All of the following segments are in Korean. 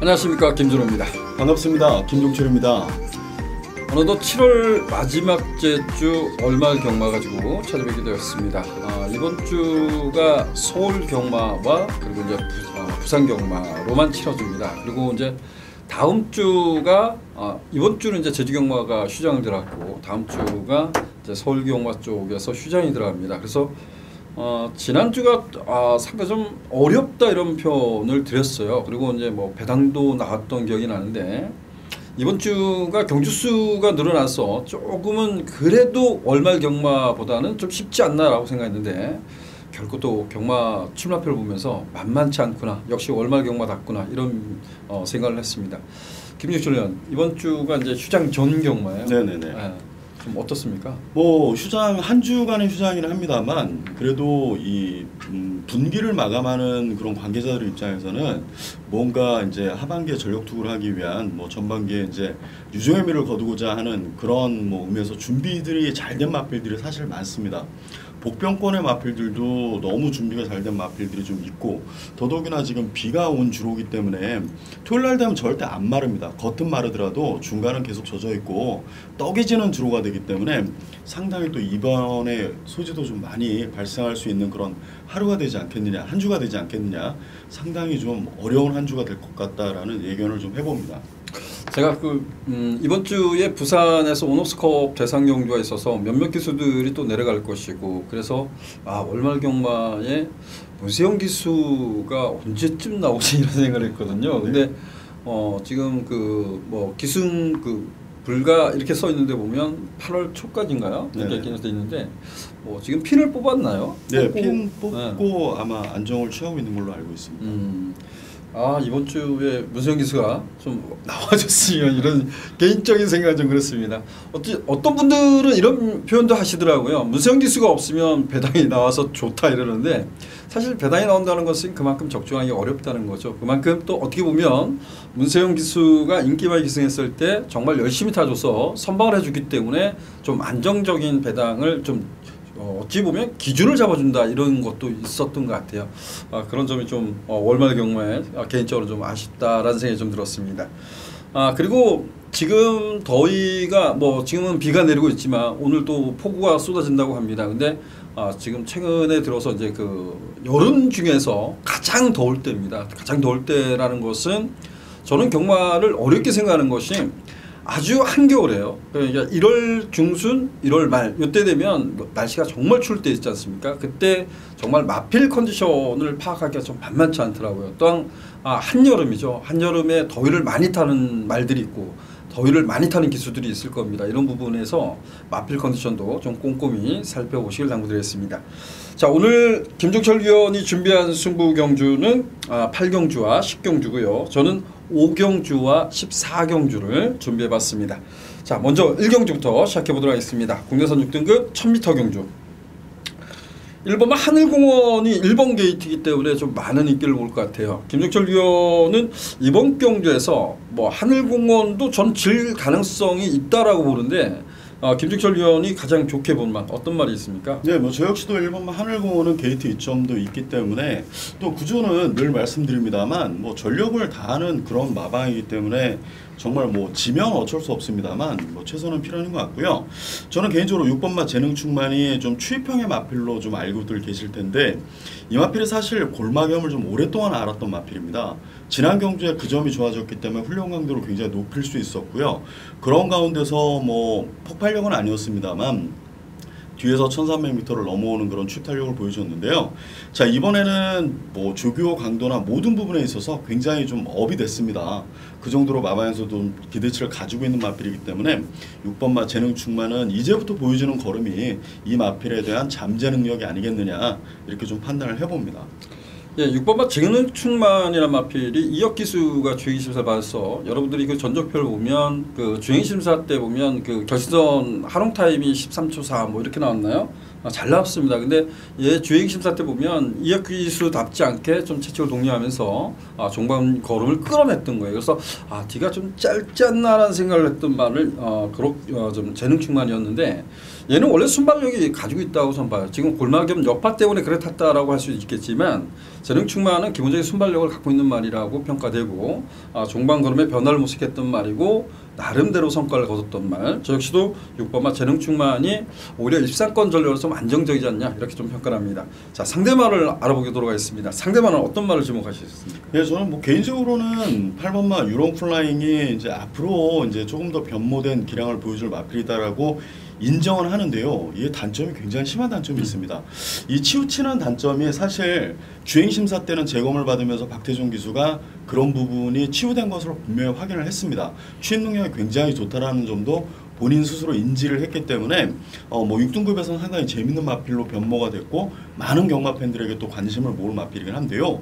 안녕하십니까, 김준호입니다. 반갑습니다. 김종철입니다. 어느덧 7월 마지막 주 월말 경마 가지고 찾아뵙게 되었습니다. 이번 주가 서울 경마와 그리고 이제 부산 경마로만 치러집니다. 그리고 이제 다음 주가 이번 주는 이제 제주 경마가 휴장을 들어갔고 다음 주가 이제 서울 경마 쪽에서 휴장이 들어갑니다. 그래서 지난주가 상당히 좀 어렵다 이런 표현을 드렸어요. 그리고 이제 뭐 배당도 나왔던 기억이 나는데 이번 주가 경주 수가 늘어나서 조금은 그래도 월말 경마보다는 좀 쉽지 않나라고 생각했는데 결코 또 경마 출마표를 보면서 만만치 않구나, 역시 월말 경마답구나 이런 생각을 했습니다. 김종철 의원, 이번 주가 이제 휴장 전 경마예요. 네네네. 좀 어떻습니까? 뭐 휴장 한 주간의 휴장이긴 합니다만 그래도 이 분기를 마감하는 그런 관계자들 입장에서는 뭔가 이제 하반기에 전력 투구를 하기 위한 뭐 전반기에 이제 유종의 미를 거두고자 하는 그런 뭐 의미에서 준비들이 잘 된 마필들이 사실 많습니다. 복병권의 마필들도 너무 준비가 잘 된 마필들이 좀 있고 더더욱이나 지금 비가 온 주로기 때문에 토요일날 되면 절대 안 마릅니다. 겉은 마르더라도 중간은 계속 젖어 있고 떡이 지는 주로가 되기 때문에 상당히 또 이번에 소지도 좀 많이 발생할 수 있는 그런 하루가 되지 않겠느냐, 한 주가 되지 않겠느냐, 상당히 좀 어려운 한 주가 될 것 같다라는 예견을 좀 해봅니다. 제가 이번 주에 부산에서 오너스컵 대상 경주가 있어서 몇몇 기수들이 또 내려갈 것이고 그래서 월말 경마에 문세영 기수가 언제쯤 나오지 이런 생각을 했거든요. 근데 지금 뭐 기승 불가 이렇게 써 있는데 보면 8월 초까지인가요? 이렇게 돼 있는데 지금 핀을 뽑았나요? 네, 핀 뽑고 아마 안정을 취하고 있는 걸로 알고 있습니다. 이번 주에 문세영 기수가 좀 나와줬으면 이런 개인적인 생각은 좀 그렇습니다. 어떤 분들은 이런 표현도 하시더라고요. 문세영 기수가 없으면 배당이 나와서 좋다 이러는데 사실 배당이 나온다는 것은 그만큼 적중하기 어렵다는 거죠. 그만큼 또 어떻게 보면 문세영 기수가 인기말 기승했을 때 정말 열심히 타줘서 선방을 해주기 때문에 좀 안정적인 배당을 좀 어찌 보면 기준을 잡아준다 이런 것도 있었던 것 같아요. 그런 점이 좀 월말 경마에 개인적으로 좀 아쉽다라는 생각이 좀 들었습니다. 그리고 지금 더위가 지금은 비가 내리고 있지만 오늘 또 폭우가 쏟아진다고 합니다. 근데 지금 최근에 들어서 이제 여름 중에서 가장 더울 때입니다. 가장 더울 때라는 것은 저는 경마를 어렵게 생각하는 것이 아주 한겨울이에요. 그러니까 1월 중순, 1월 말 이때 되면 날씨가 정말 추울 때 있지 않습니까? 그때 정말 마필 컨디션을 파악하기가 좀 만만치 않더라고요. 또한 한여름이죠. 한여름에 더위를 많이 타는 말들이 있고 더위를 많이 타는 기수들이 있을 겁니다. 이런 부분에서 마필 컨디션도 좀 꼼꼼히 살펴보시길 당부드리겠습니다. 자, 오늘 김종철 위원이 준비한 승부 경주는 8경주와 10경주고요. 저는 5경주와 14경주를 준비해봤습니다. 자, 먼저 1경주부터 시작해보도록 하겠습니다. 국내선 6등급 1000m 경주. 1번은 하늘공원이 1번 게이트이기 때문에 좀 많은 인기를 볼 것 같아요. 김종철 위원은 이번 경주에서 하늘공원도 전 질 가능성이 있다라고 보는데 김종철 위원이 가장 좋게 본 말 어떤 말이 있습니까? 네, 저 역시도 1번 하늘공원은 게이트 이점도 있기 때문에 또 구조는 늘 말씀드립니다만 전력을 다하는 그런 마방이기 때문에 정말 지면 어쩔 수 없습니다만 최선은 필요한 것 같고요. 저는 개인적으로 6번마 재능충만이 좀 추입형의 마필로 좀 알고들 계실 텐데 이 마필이 사실 골마겸을 좀 오랫동안 알았던 마필입니다. 지난 경주에 그 점이 좋아졌기 때문에 훈련 강도를 굉장히 높일 수 있었고요. 그런 가운데서 폭발력은 아니었습니다만 뒤에서 1300m를 넘어오는 그런 추탄력을 보여줬는데요. 자, 이번에는 조교 강도나 모든 부분에 있어서 굉장히 좀 업이 됐습니다. 그 정도로 마방에서도 기대치를 가지고 있는 마필이기 때문에 6번마 재능충만은 이제부터 보여주는 걸음이 이 마필에 대한 잠재 능력이 아니겠느냐 이렇게 좀 판단을 해봅니다. 예, 6번마 재능충만이라는 마필이 이혁 기수가 주행심사 받아서 여러분들이 전적표를 보면 주행심사 때 보면 결승선 하롱 타임이 13초 4 이렇게 나왔나요? 잘 나왔습니다. 근데 얘 주행 심사 때 보면 이혁 기수답지 않게 좀 채찍을 독려하면서 종반 걸음을 끌어냈던 거예요. 그래서 뒤가 좀 짧지 않나라는 생각을 했던 말을 좀 재능 충만이었는데 얘는 원래 순발력이 가지고 있다고 전 봐요. 지금 골마겸 여파 때문에 그래 탔다라고 할 수 있겠지만 재능 충만은 기본적인 순발력을 갖고 있는 말이라고 평가되고 종반 걸음에 변화를 모색했던 말이고 나름대로 성과를 거뒀던 말. 저 역시도 6번마 재능 충만이 오히려 입상권 전략으로 좀 안정적이지 않냐 이렇게 좀 평가를 합니다. 자, 상대말을 알아보도록 하겠습니다. 상대말은 어떤 말을 주목하셨습니까? 네, 저는 뭐 개인적으로는 8번마 유롱 플라잉이 이제 앞으로 이제 조금 더 변모된 기량을 보여줄 마필이다라고 인정은 하는데요. 이게 단점이 굉장히 심한 단점이 있습니다. 이 치우치는 단점이 사실 주행 심사 때는 재검을 받으면서 박태종 기수가 그런 부분이 치유된 것으로 분명히 확인을 했습니다. 추임 능력이 굉장히 좋다라는 점도 본인 스스로 인지를 했기 때문에 뭐 6등급에서는 상당히 재밌는 마필로 변모가 됐고 많은 경마 팬들에게 또 관심을 모을 마필이긴 한데요.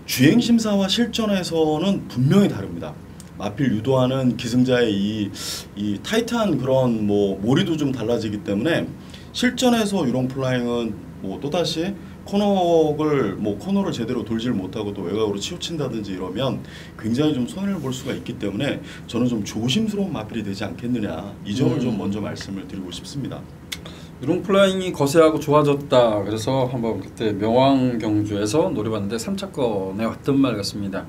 주행 심사와 실전에서는 분명히 다릅니다. 마필 유도하는 기승자의 이 타이트한 그런 뭐 몰이도 좀 달라지기 때문에 실전에서 유롱 플라잉은 뭐 또다시 코너를 제대로 돌질 못하고 또 외곽으로 치우친다든지 이러면 굉장히 좀 손해를 볼 수가 있기 때문에 저는 좀 조심스러운 마필이 되지 않겠느냐 이 점을 좀 먼저 말씀을 드리고 싶습니다. 유롱 플라잉이 거세하고 좋아졌다. 그래서 한번 그때 명왕 경주에서 노려봤는데 3차권에 왔던 말 같습니다.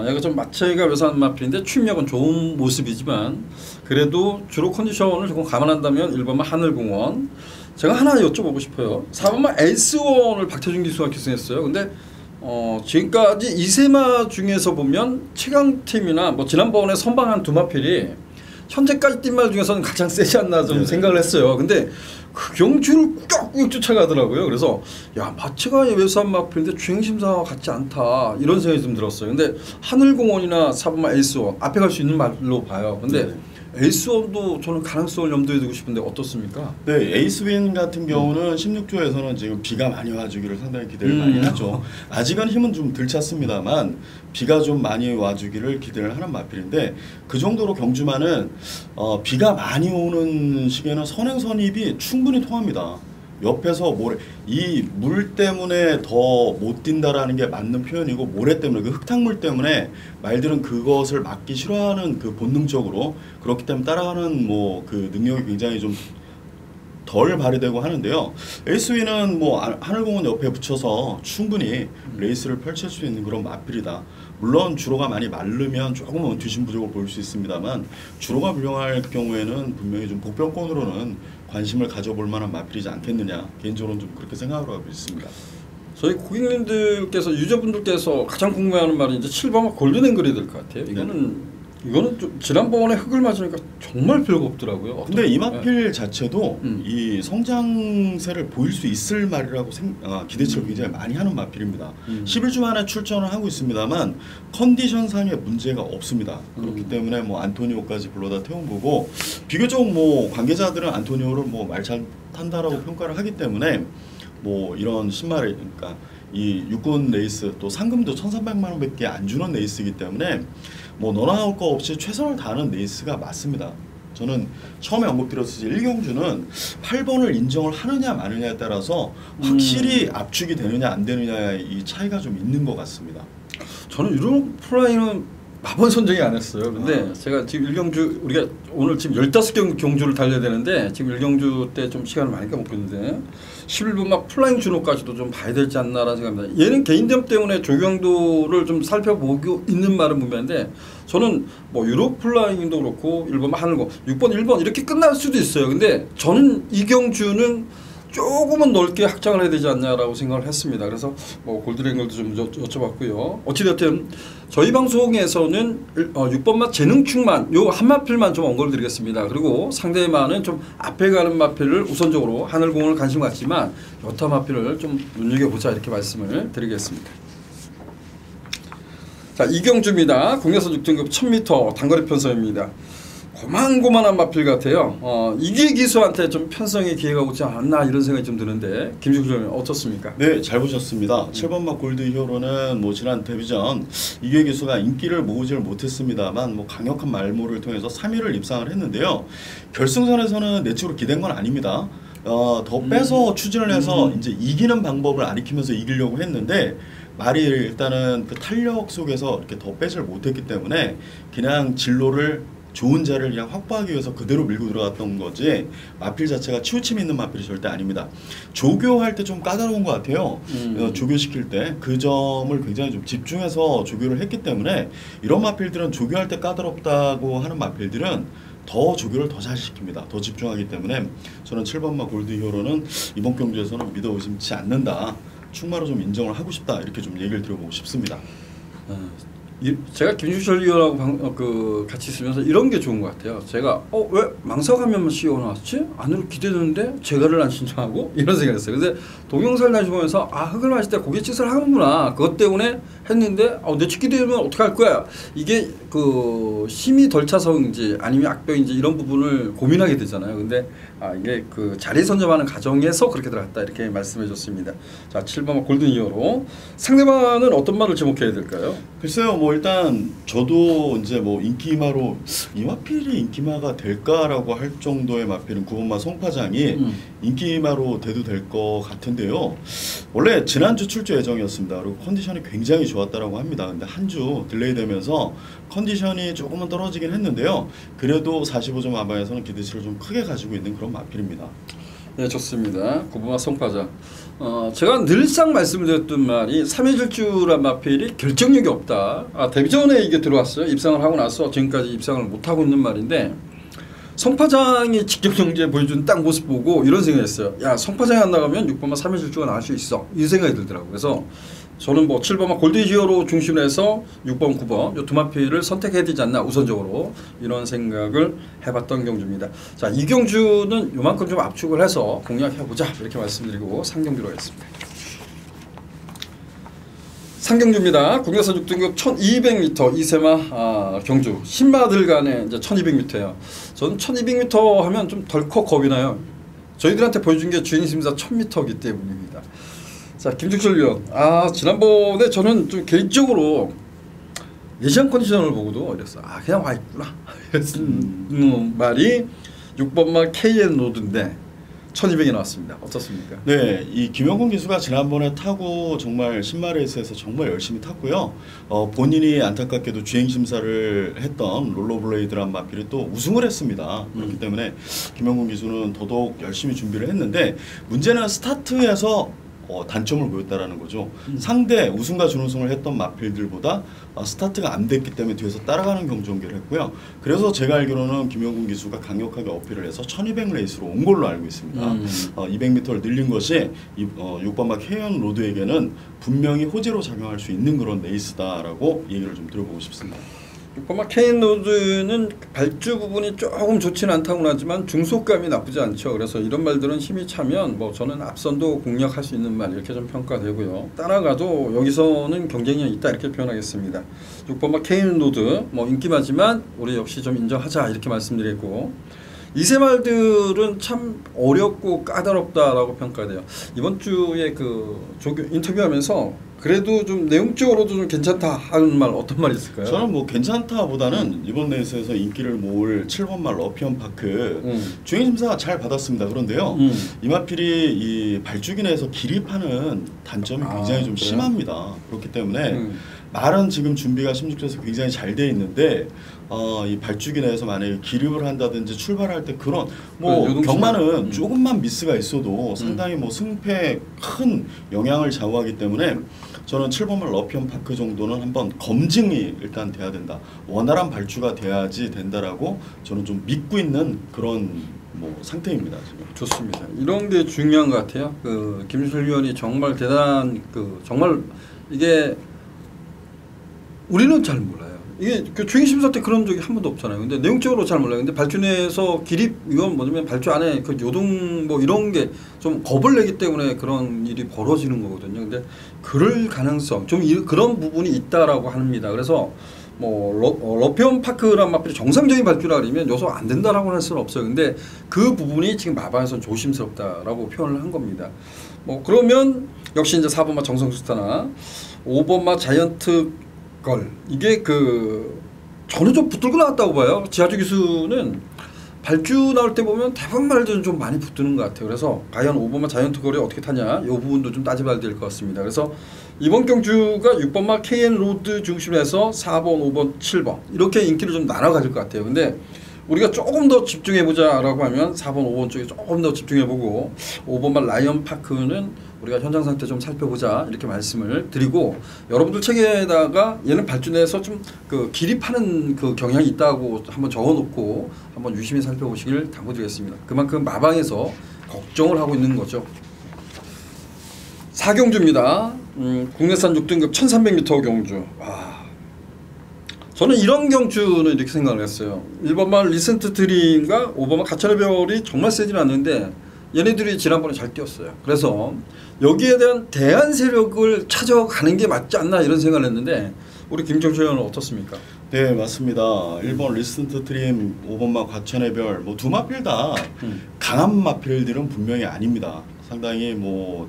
얘가 좀 마체가 묘사한 마필인데 추임력은 좋은 모습이지만 그래도 주로 컨디션을 조금 감안한다면 1번마 하늘공원. 제가 하나 여쭤보고 싶어요. 4번마 에이스원을 박태준 기수가 기승했어요. 근데 지금까지 이세마 중에서 보면 최강팀이나 뭐 지난번에 선방한 두 마필이 현재까지 뛴 말 중에서는 가장 세지 않나 좀 생각을 했어요. 근데 그 경주를 꾸역꾸역 쫓아가더라고요. 그래서 야, 마체가 외수한 마필인데 주행심사와 같지 않다 이런 생각이 좀 들었어요. 근데 하늘공원이나 4번마 에이스원 앞에 갈 수 있는 말로 봐요. 근데 에이스원도 저는 가능성을 염두에 두고 싶은데 어떻습니까? 네, 에이스윈 같은 경우는 16조에서는 지금 비가 많이 와주기를 상당히 기대를 많이 하죠. 아직은 힘은 좀 덜 찼습니다만 비가 좀 많이 와주기를 기대를 하는 마필인데 그 정도로 경주마는 비가 많이 오는 시기에는 선행선입이 충분히 통합니다. 옆에서 이 물 때문에 더 못 뛴다라는 게 맞는 표현이고 모래 때문에 그 흙탕물 때문에 말들은 그것을 막기 싫어하는 그 본능적으로 그렇기 때문에 따라가는 뭐 그 능력이 굉장히 좀 덜 발휘되고 하는데요. 에이스위는 뭐 하늘공원 옆에 붙여서 충분히 레이스를 펼칠 수 있는 그런 마필이다. 물론 주로가 많이 마르면 조금은 뒤심 부족을 보일 수 있습니다만 주로가 불량할 경우에는 분명히 좀 복병권으로는 관심을 가져볼 만한 마필이지 않겠느냐 개인적으로는 좀 그렇게 생각을 하고 있습니다. 저희 고객님들께서 유저분들께서 가장 궁금해하는 말은 이제 7번마 골든앵글이 될 것 같아요. 이거는 좀 지난번에 흙을 맞으니까 정말 별거 없더라고요. 근데 이 마필 자체도 이 성장세를 보일 수 있을 말이라고 기대치를 굉장히 많이 하는 마필입니다. 11주 만에 출전을 하고 있습니다만 컨디션상의 문제가 없습니다. 그렇기 때문에 뭐 안토니오까지 불러다 태운 거고 비교적 뭐 관계자들은 안토니오를 뭐 말 잘 탄다라고 평가를 하기 때문에 뭐 이런 신말을 그러니까 이 육군 레이스 또 상금도 1,300만 원밖에 안 주는 레이스이기 때문에 뭐 너나 할 거 없이 최선을 다하는 레이스가 맞습니다. 저는 처음에 언급드렸듯이 1경주는 8번을 인정을 하느냐 마느냐에 따라서 확실히 압축이 되느냐 안 되느냐의 이 차이가 좀 있는 것 같습니다. 저는 유럽 프라이는 마번 선정이 안 했어요. 근데 제가 지금 1경주 우리가 오늘 지금 15경주를 달려야 되는데 지금 1경주 때 좀 시간을 많이 까먹고 있는데 11번 막 플라잉 준호까지도 좀 봐야 되지 않나라는 생각입니다. 얘는 개인점 때문에 조경도를 좀 살펴보고 있는 말은 분명한데 저는 뭐 유럽 플라잉도 그렇고 1번 하늘고 6번 1번 이렇게 끝날 수도 있어요. 근데 저는 이 경주는 조금은 넓게 확장을 해야 되지 않냐라고 생각을 했습니다. 그래서 뭐 골든앵글도 좀 여쭤봤고요. 어찌됐든 저희 방송에서는 6번마 재능충만 요 한 마필만 좀 언급을 드리겠습니다. 그리고 상대마는 좀 앞에 가는 마필을 우선적으로 하늘공을 관심 갖지만 여타 마필을 좀 눈여겨보자 이렇게 말씀을 드리겠습니다. 자, 이경주입니다. 국내선 6등급 1000m 단거리 편성입니다. 고만고만한 마필 같아요. 이게 기수한테 좀 편성의 기회가 오지 않나 이런 생각이 좀 드는데 김주구 선생님 어떻습니까? 네, 잘 보셨습니다. 7번마 골드 히어로는 뭐 지난 데뷔전 이게 기수가 인기를 모으지를 못했습니다만 뭐 강력한 말모를 통해서 3위를 입상을 했는데요. 결승선에서는 내측으로 기댄 건 아닙니다. 더 빼서 추진을 해서 이제 이기는 방법을 가리키면서 이기려고 했는데 말이 일단은 그 탄력 속에서 이렇게 더 빼질 못했기 때문에 그냥 진로를 좋은 자리를 그냥 확보하기 위해서 그대로 밀고 들어갔던 거지 마필 자체가 치우침 있는 마필이 절대 아닙니다. 조교할 때 좀 까다로운 것 같아요. 조교시킬 때 그 점을 굉장히 좀 집중해서 조교를 했기 때문에 이런 마필들은 조교할 때 까다롭다고 하는 마필들은 더 조교를 더 잘 시킵니다. 더 집중하기 때문에 저는 7번마 골드 히어로는 이번 경주에서는 믿어 의심치 않는다. 충마로 좀 인정을 하고 싶다. 이렇게 좀 얘기를 드려보고 싶습니다. 제가 김주철 위원하고 같이 있으면서 이런 게 좋은 것 같아요. 제가 왜 망사가면만 씌워놨지? 안으로 기대되는데 제가를 안 신청하고 이런 생각했어요. 근데 동영상을 다시 보면서 흙을 마실 때 고깃짓을 하는구나. 그것 때문에 했는데 내 기대되면 어떻게 할 거야? 이게 그 힘이 덜 차서인지 아니면 악병인지 이런 부분을 고민하게 되잖아요. 근데 이게 그 자리 선점하는 과정에서 그렇게 들어갔다 이렇게 말씀해 줬습니다. 자, 7번 골든 히어로. 상대방은 어떤 말을 지목해야 될까요? 글쎄요, 뭐 일단 저도 이제 뭐 인기마로 이 마필이 인기마가 될까라고 할 정도의 마필은 9번마 송파장이 인기마로 돼도 될 것 같은데요. 원래 지난주 출조 예정이었습니다. 그리고 컨디션이 굉장히 좋았다라고 합니다. 근데 한 주 딜레이 되면서 컨디션이 조금은 떨어지긴 했는데요. 그래도 45점 마방에서는 기대치를 좀 크게 가지고 있는 그런 마필입니다. 네, 좋습니다. 9번마 송파장. 제가 늘상 말씀드렸던 말이 3회 질주란 마필이 결정력이 없다. 데뷔 전에 이게 들어왔어요. 입상을 하고 나서 지금까지 입상을 못하고 있는 말인데 송파장이 직접 경기에 보여준 딱 모습 보고 이런 생각했어요. 야, 송파장이 안 나가면 6번마 3회 질주가 나올 수 있어. 이 생각이 들더라고요. 그래서 저는 뭐 7번마 골드 히어로 중심으로 해서 6번, 9번 이 두 마필을 선택해야 되지 않나 우선적으로 이런 생각을 해봤던 경주입니다. 자, 이 경주는 요만큼 좀 압축을 해서 공략해보자 이렇게 말씀드리고 상경주로 하겠습니다. 상경주입니다. 국내선 6등급 1200m 이세마 경주 신마들 간의 이제 1200m예요. 저는 1200m 하면 좀 덜컥 겁이 나요. 저희들한테 보여준 게 주행심사 1000m이기 때문입니다. 자, 김주철 위원. 지난번에 저는 좀 개인적으로 예시한 컨디션을 보고도 이랬어. 그냥 와 있구나. 말이 6번마 KN 로드인데 1200이 나왔습니다. 어떻습니까? 네, 이 김영곤 기수가 지난번에 타고 정말 신마레이스에서 정말 열심히 탔고요. 본인이 안타깝게도 주행 심사를 했던 롤러블레이드란 마필이 또 우승을 했습니다. 그렇기 때문에 김영곤 기수는 더더욱 열심히 준비를 했는데 문제는 스타트에서 단점을 보였다라는 거죠. 상대 우승과 준우승을 했던 마필들보다 스타트가 안 됐기 때문에 뒤에서 따라가는 경주전개를 했고요. 그래서 제가 알기로는 김영군 기수가 강력하게 어필을 해서 1200 레이스로 온 걸로 알고 있습니다. 200m를 늘린 것이 6번마 KN 로드에게는 분명히 호재로 작용할 수 있는 그런 레이스다라고 얘기를 좀 들어보고 싶습니다. 6번마 KN 로드는 발주 부분이 조금 좋지는 않다고는 하지만 중속감이 나쁘지 않죠. 그래서 이런 말들은 힘이 차면 뭐 저는 앞선도 공략할 수 있는 말 이렇게 좀 평가되고요. 따라가도 여기서는 경쟁력이 있다 이렇게 표현하겠습니다. 6번마 KN 로드 뭐 인기마지만 우리 역시 좀 인정하자 이렇게 말씀드리고 이세 말들은 참 어렵고 까다롭다라고 평가돼요. 이번 주에 그 인터뷰하면서 그래도 좀 내용적으로도 좀 괜찮다 하는 말 어떤 말이 있을까요? 저는 뭐 괜찮다보다는 이번 레이스에서 인기를 모을 7번마 러피언 파크 주행 심사 잘 받았습니다. 그런데요, 이마필이 이 발주기 내에서 기립하는 단점이 굉장히 좀 심합니다. 그렇기 때문에 말은 지금 준비가 심직해서 굉장히 잘 돼 있는데 이 발주기 내에서 만약에 기립을 한다든지 출발할 때 그런 뭐 경마는 조금만 미스가 있어도 상당히 뭐 승패에 큰 영향을 좌우하기 때문에 저는 7번마 러피언 파크 정도는 한번 검증이 일단 돼야 된다. 원활한 발주가 돼야지 된다라고 저는 좀 믿고 있는 그런 뭐 상태입니다. 지금. 좋습니다. 이런 게 중요한 것 같아요. 그 김주철 위원이 정말 대단한 정말 이게 우리는 잘 몰라요. 이게 그 주행심사 때 그런 적이 한 번도 없잖아요. 근데 내용적으로 잘 몰라요. 근데 발주 내에서 기립 이건 뭐냐면 발주 안에 그 요동 뭐 이런 게 좀 겁을 내기 때문에 그런 일이 벌어지는 거거든요. 근데 그럴 가능성 좀 그런 부분이 있다라고 합니다. 그래서 뭐 러피언 파크란 마필이 정상적인 발주라 그러면 요소 안 된다라고 할 수는 없어요. 근데 그 부분이 지금 마방에서 조심스럽다라고 표현을 한 겁니다. 뭐 그러면 역시 이제 4번마 정성스타나 5번마 자이언트 걸 이게 저는 좀 붙들고 나왔다고 봐요. 지하주 기수는 발주 나올 때 보면 대부분 말들은 좀 많이 붙는 것 같아요. 그래서 과연 5번마 자이언트 거리 어떻게 타냐 이 부분도 좀 따져봐야 될 것 같습니다. 그래서 이번 경주가 6번마 KN 로드 중심으로 해서 4번, 5번, 7번 이렇게 인기를 좀 나눠 가질 것 같아요. 근데 우리가 조금 더 집중해보자라고 하면 4번, 5번 쪽에 조금 더 집중해보고 5번만 라이언 파크는 우리가 현장 상태 좀 살펴보자 이렇게 말씀을 드리고 여러분들 책에다가 얘는 발주 내에서 좀 그 기립하는 그 경향이 있다고 한번 적어놓고 한번 유심히 살펴보시길 당부드리겠습니다. 그만큼 마방에서 걱정을 하고 있는 거죠. 4경주입니다. 국내산 6등급 1300m 경주. 저는 이런 경주는 이렇게 생각을 했어요. 1번만 리센트 드림과 5번만 가천의 별이 정말 세지는 않는데 얘네들이 지난번에 잘 뛰었어요. 그래서 여기에 대한 대안 세력을 찾아가는 게 맞지 않나 이런 생각을 했는데 우리 김정철 의원은 어떻습니까? 네, 맞습니다. 1번 리센트 드림, 5번만 과천의 별, 뭐 두 마필 다 강한 마필들은 분명히 아닙니다. 상당히 뭐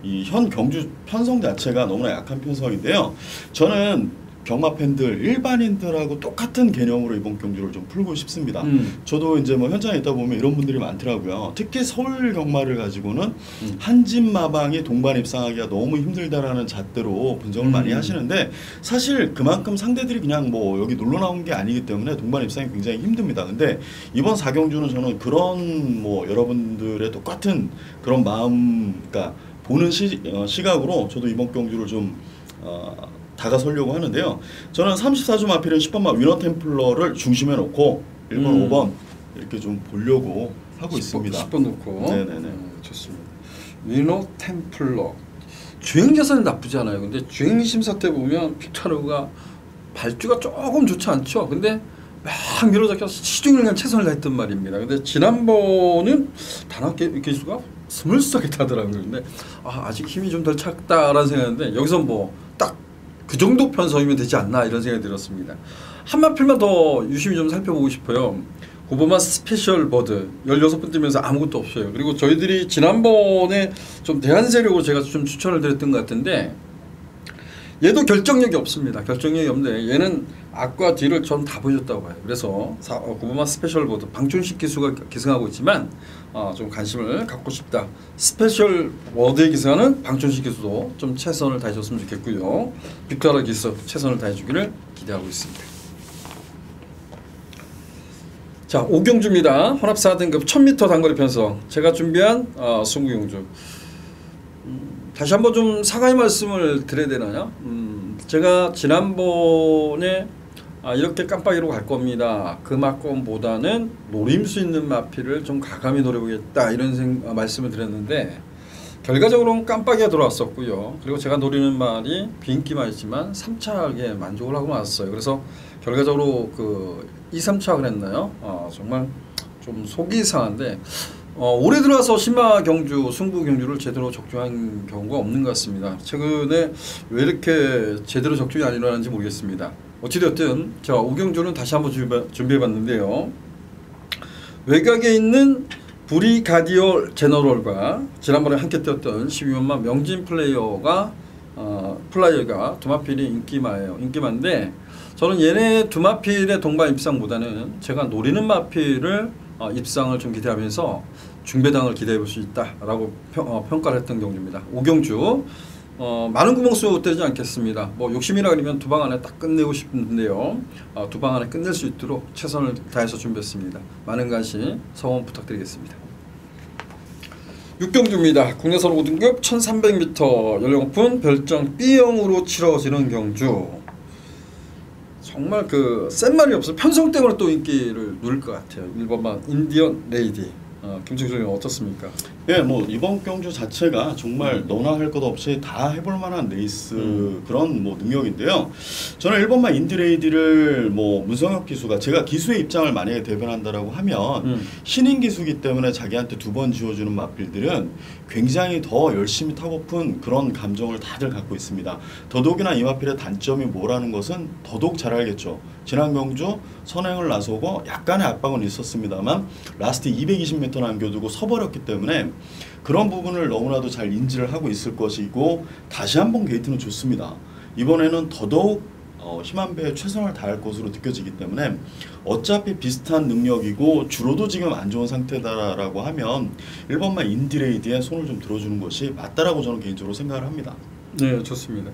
이 현 경주 편성 자체가 너무나 약한 편성인데요. 저는 경마 팬들 일반인들하고 똑같은 개념으로 이번 경주를 좀 풀고 싶습니다. 저도 이제 뭐 현장에 있다 보면 이런 분들이 많더라고요. 특히 서울 경마를 가지고는 한진 마방이 동반 입상하기가 너무 힘들다라는 잣대로 분석을 많이 하시는데 사실 그만큼 상대들이 그냥 뭐 여기 놀러 나온 게 아니기 때문에 동반 입상이 굉장히 힘듭니다. 근데 이번 4경주는 저는 그런 뭐 여러분들의 똑같은 그런 마음, 그러니까 보는 시각으로 저도 이번 경주를 좀 다가서려고 하는데요. 저는 34주 마필은 10번마 위너 템플러를 중심에 놓고 1번, 5번 이렇게 좀 보려고 하고 10번, 있습니다. 10번 놓고. 네네네. 좋습니다. 위너 템플러. 주행 자산이 나쁘지 않아요. 근데 주행 심사 때 보면 빅타르가 발주가 조금 좋지 않죠. 근데 막 밀어잡혀서 시중을 그냥 최선을 다했던 말입니다. 근데 지난번은 단합 개수가 스물스하게 타더라고요. 근데 아직 힘이 좀 덜 찼다라는 생각인데 여기서 뭐 딱 그 정도 편성이면 되지 않나 이런 생각이 들었습니다. 한 마필만 더 유심히 좀 살펴보고 싶어요. 고보마 스페셜 버드 16번 뜨면서 아무것도 없어요. 그리고 저희들이 지난번에 좀 대안 세력으로 제가 좀 추천을 드렸던 것 같은데 얘도 결정력이 없습니다. 결정력이 없는데 얘는 앞과 뒤를 전 다 보여줬다고 봐요. 그래서 고보마 스페셜 보드 방춘식 기수가 기승하고 있지만 좀 관심을 갖고 싶다. 스페셜 워드에 기승하는 방춘식 기수도 좀 최선을 다해줬으면 좋겠고요. 빅토르 기수 최선을 다해주기를 기대하고 있습니다. 자, 5경주입니다. 혼합 4등급 1000m 단거리 편성. 제가 준비한 승구경주. 다시 한번 좀 사과의 말씀을 드려야 되나요? 제가 지난번에 이렇게 깜빡이로 갈 겁니다. 그 막건보다는 노림수 있는 마필을 좀 가감히 노려보겠다 이런 말씀을 드렸는데 결과적으로는 깜빡이가 들어왔었고요. 그리고 제가 노리는 말이 비인기만 있지만 3차하게 만족을 하고 나왔어요. 그래서 결과적으로 그 2, 3차를 했나요? 정말 좀 속이 상한데 올해 들어와서 신마 경주, 승부 경주를 제대로 적중한 경우가 없는 것 같습니다. 최근에 왜 이렇게 제대로 적중이 안 일어나는지 모르겠습니다. 어찌되었든 제가 5경주는 다시 한번 준비해봤는데요. 외곽에 있는 브리가디오 제너럴과 지난번에 함께 뛰었던 12번마 명진 플레이어가 두 마필이 인기마인데 저는 얘네 두 마필의 동반 입상보다는 제가 노리는 마필을 입상을 좀 기대하면서 중배당을 기대해 볼 수 있다라고 평가를 했던 경주입니다. 5경주 많은 구멍수 되지 않겠습니다. 뭐 욕심이라 그러면 두 방 안에 딱 끝내고 싶은데요. 두 방 안에 끝낼 수 있도록 최선을 다해서 준비했습니다. 많은 관심 성원 부탁드리겠습니다. 6경주입니다. 국내선 5등급 1300m 연령 오픈 별정 B형으로 치러지는 경주. 정말 그 센 말이 없어 편성 때문에 또 인기를 누릴 것 같아요. 1번만 인디언 레이디. 김정철 의원 어떻습니까? 예, 뭐 이번 경주 자체가 정말 너나 할 것 없이 다 해볼 만한 레이스 그런 뭐 능력인데요. 저는 1번만 인디레이디를 뭐 문성혁 기수가 제가 기수의 입장을 만약에 대변한다라고 하면 신인 기수기 때문에 자기한테 두 번 지어주는 마필들은 굉장히 더 열심히 타고픈 그런 감정을 다들 갖고 있습니다. 더더욱이나 이 마필의 단점이 뭐라는 것은 더더욱 잘 알겠죠. 지난 경주 선행을 나서고 약간의 압박은 있었습니다만 라스트 220m 남겨두고 서버렸기 때문에 그런 부분을 너무나도 잘 인지를 하고 있을 것이고 다시 한번 게이트는 좋습니다. 이번에는 더더욱 힘한 배에 최선을 다할 것으로 느껴지기 때문에 어차피 비슷한 능력이고 주로도 지금 안 좋은 상태다라고 하면 1번만 인디레이드에 손을 좀 들어주는 것이 맞다라고 저는 개인적으로 생각을 합니다. 네, 좋습니다.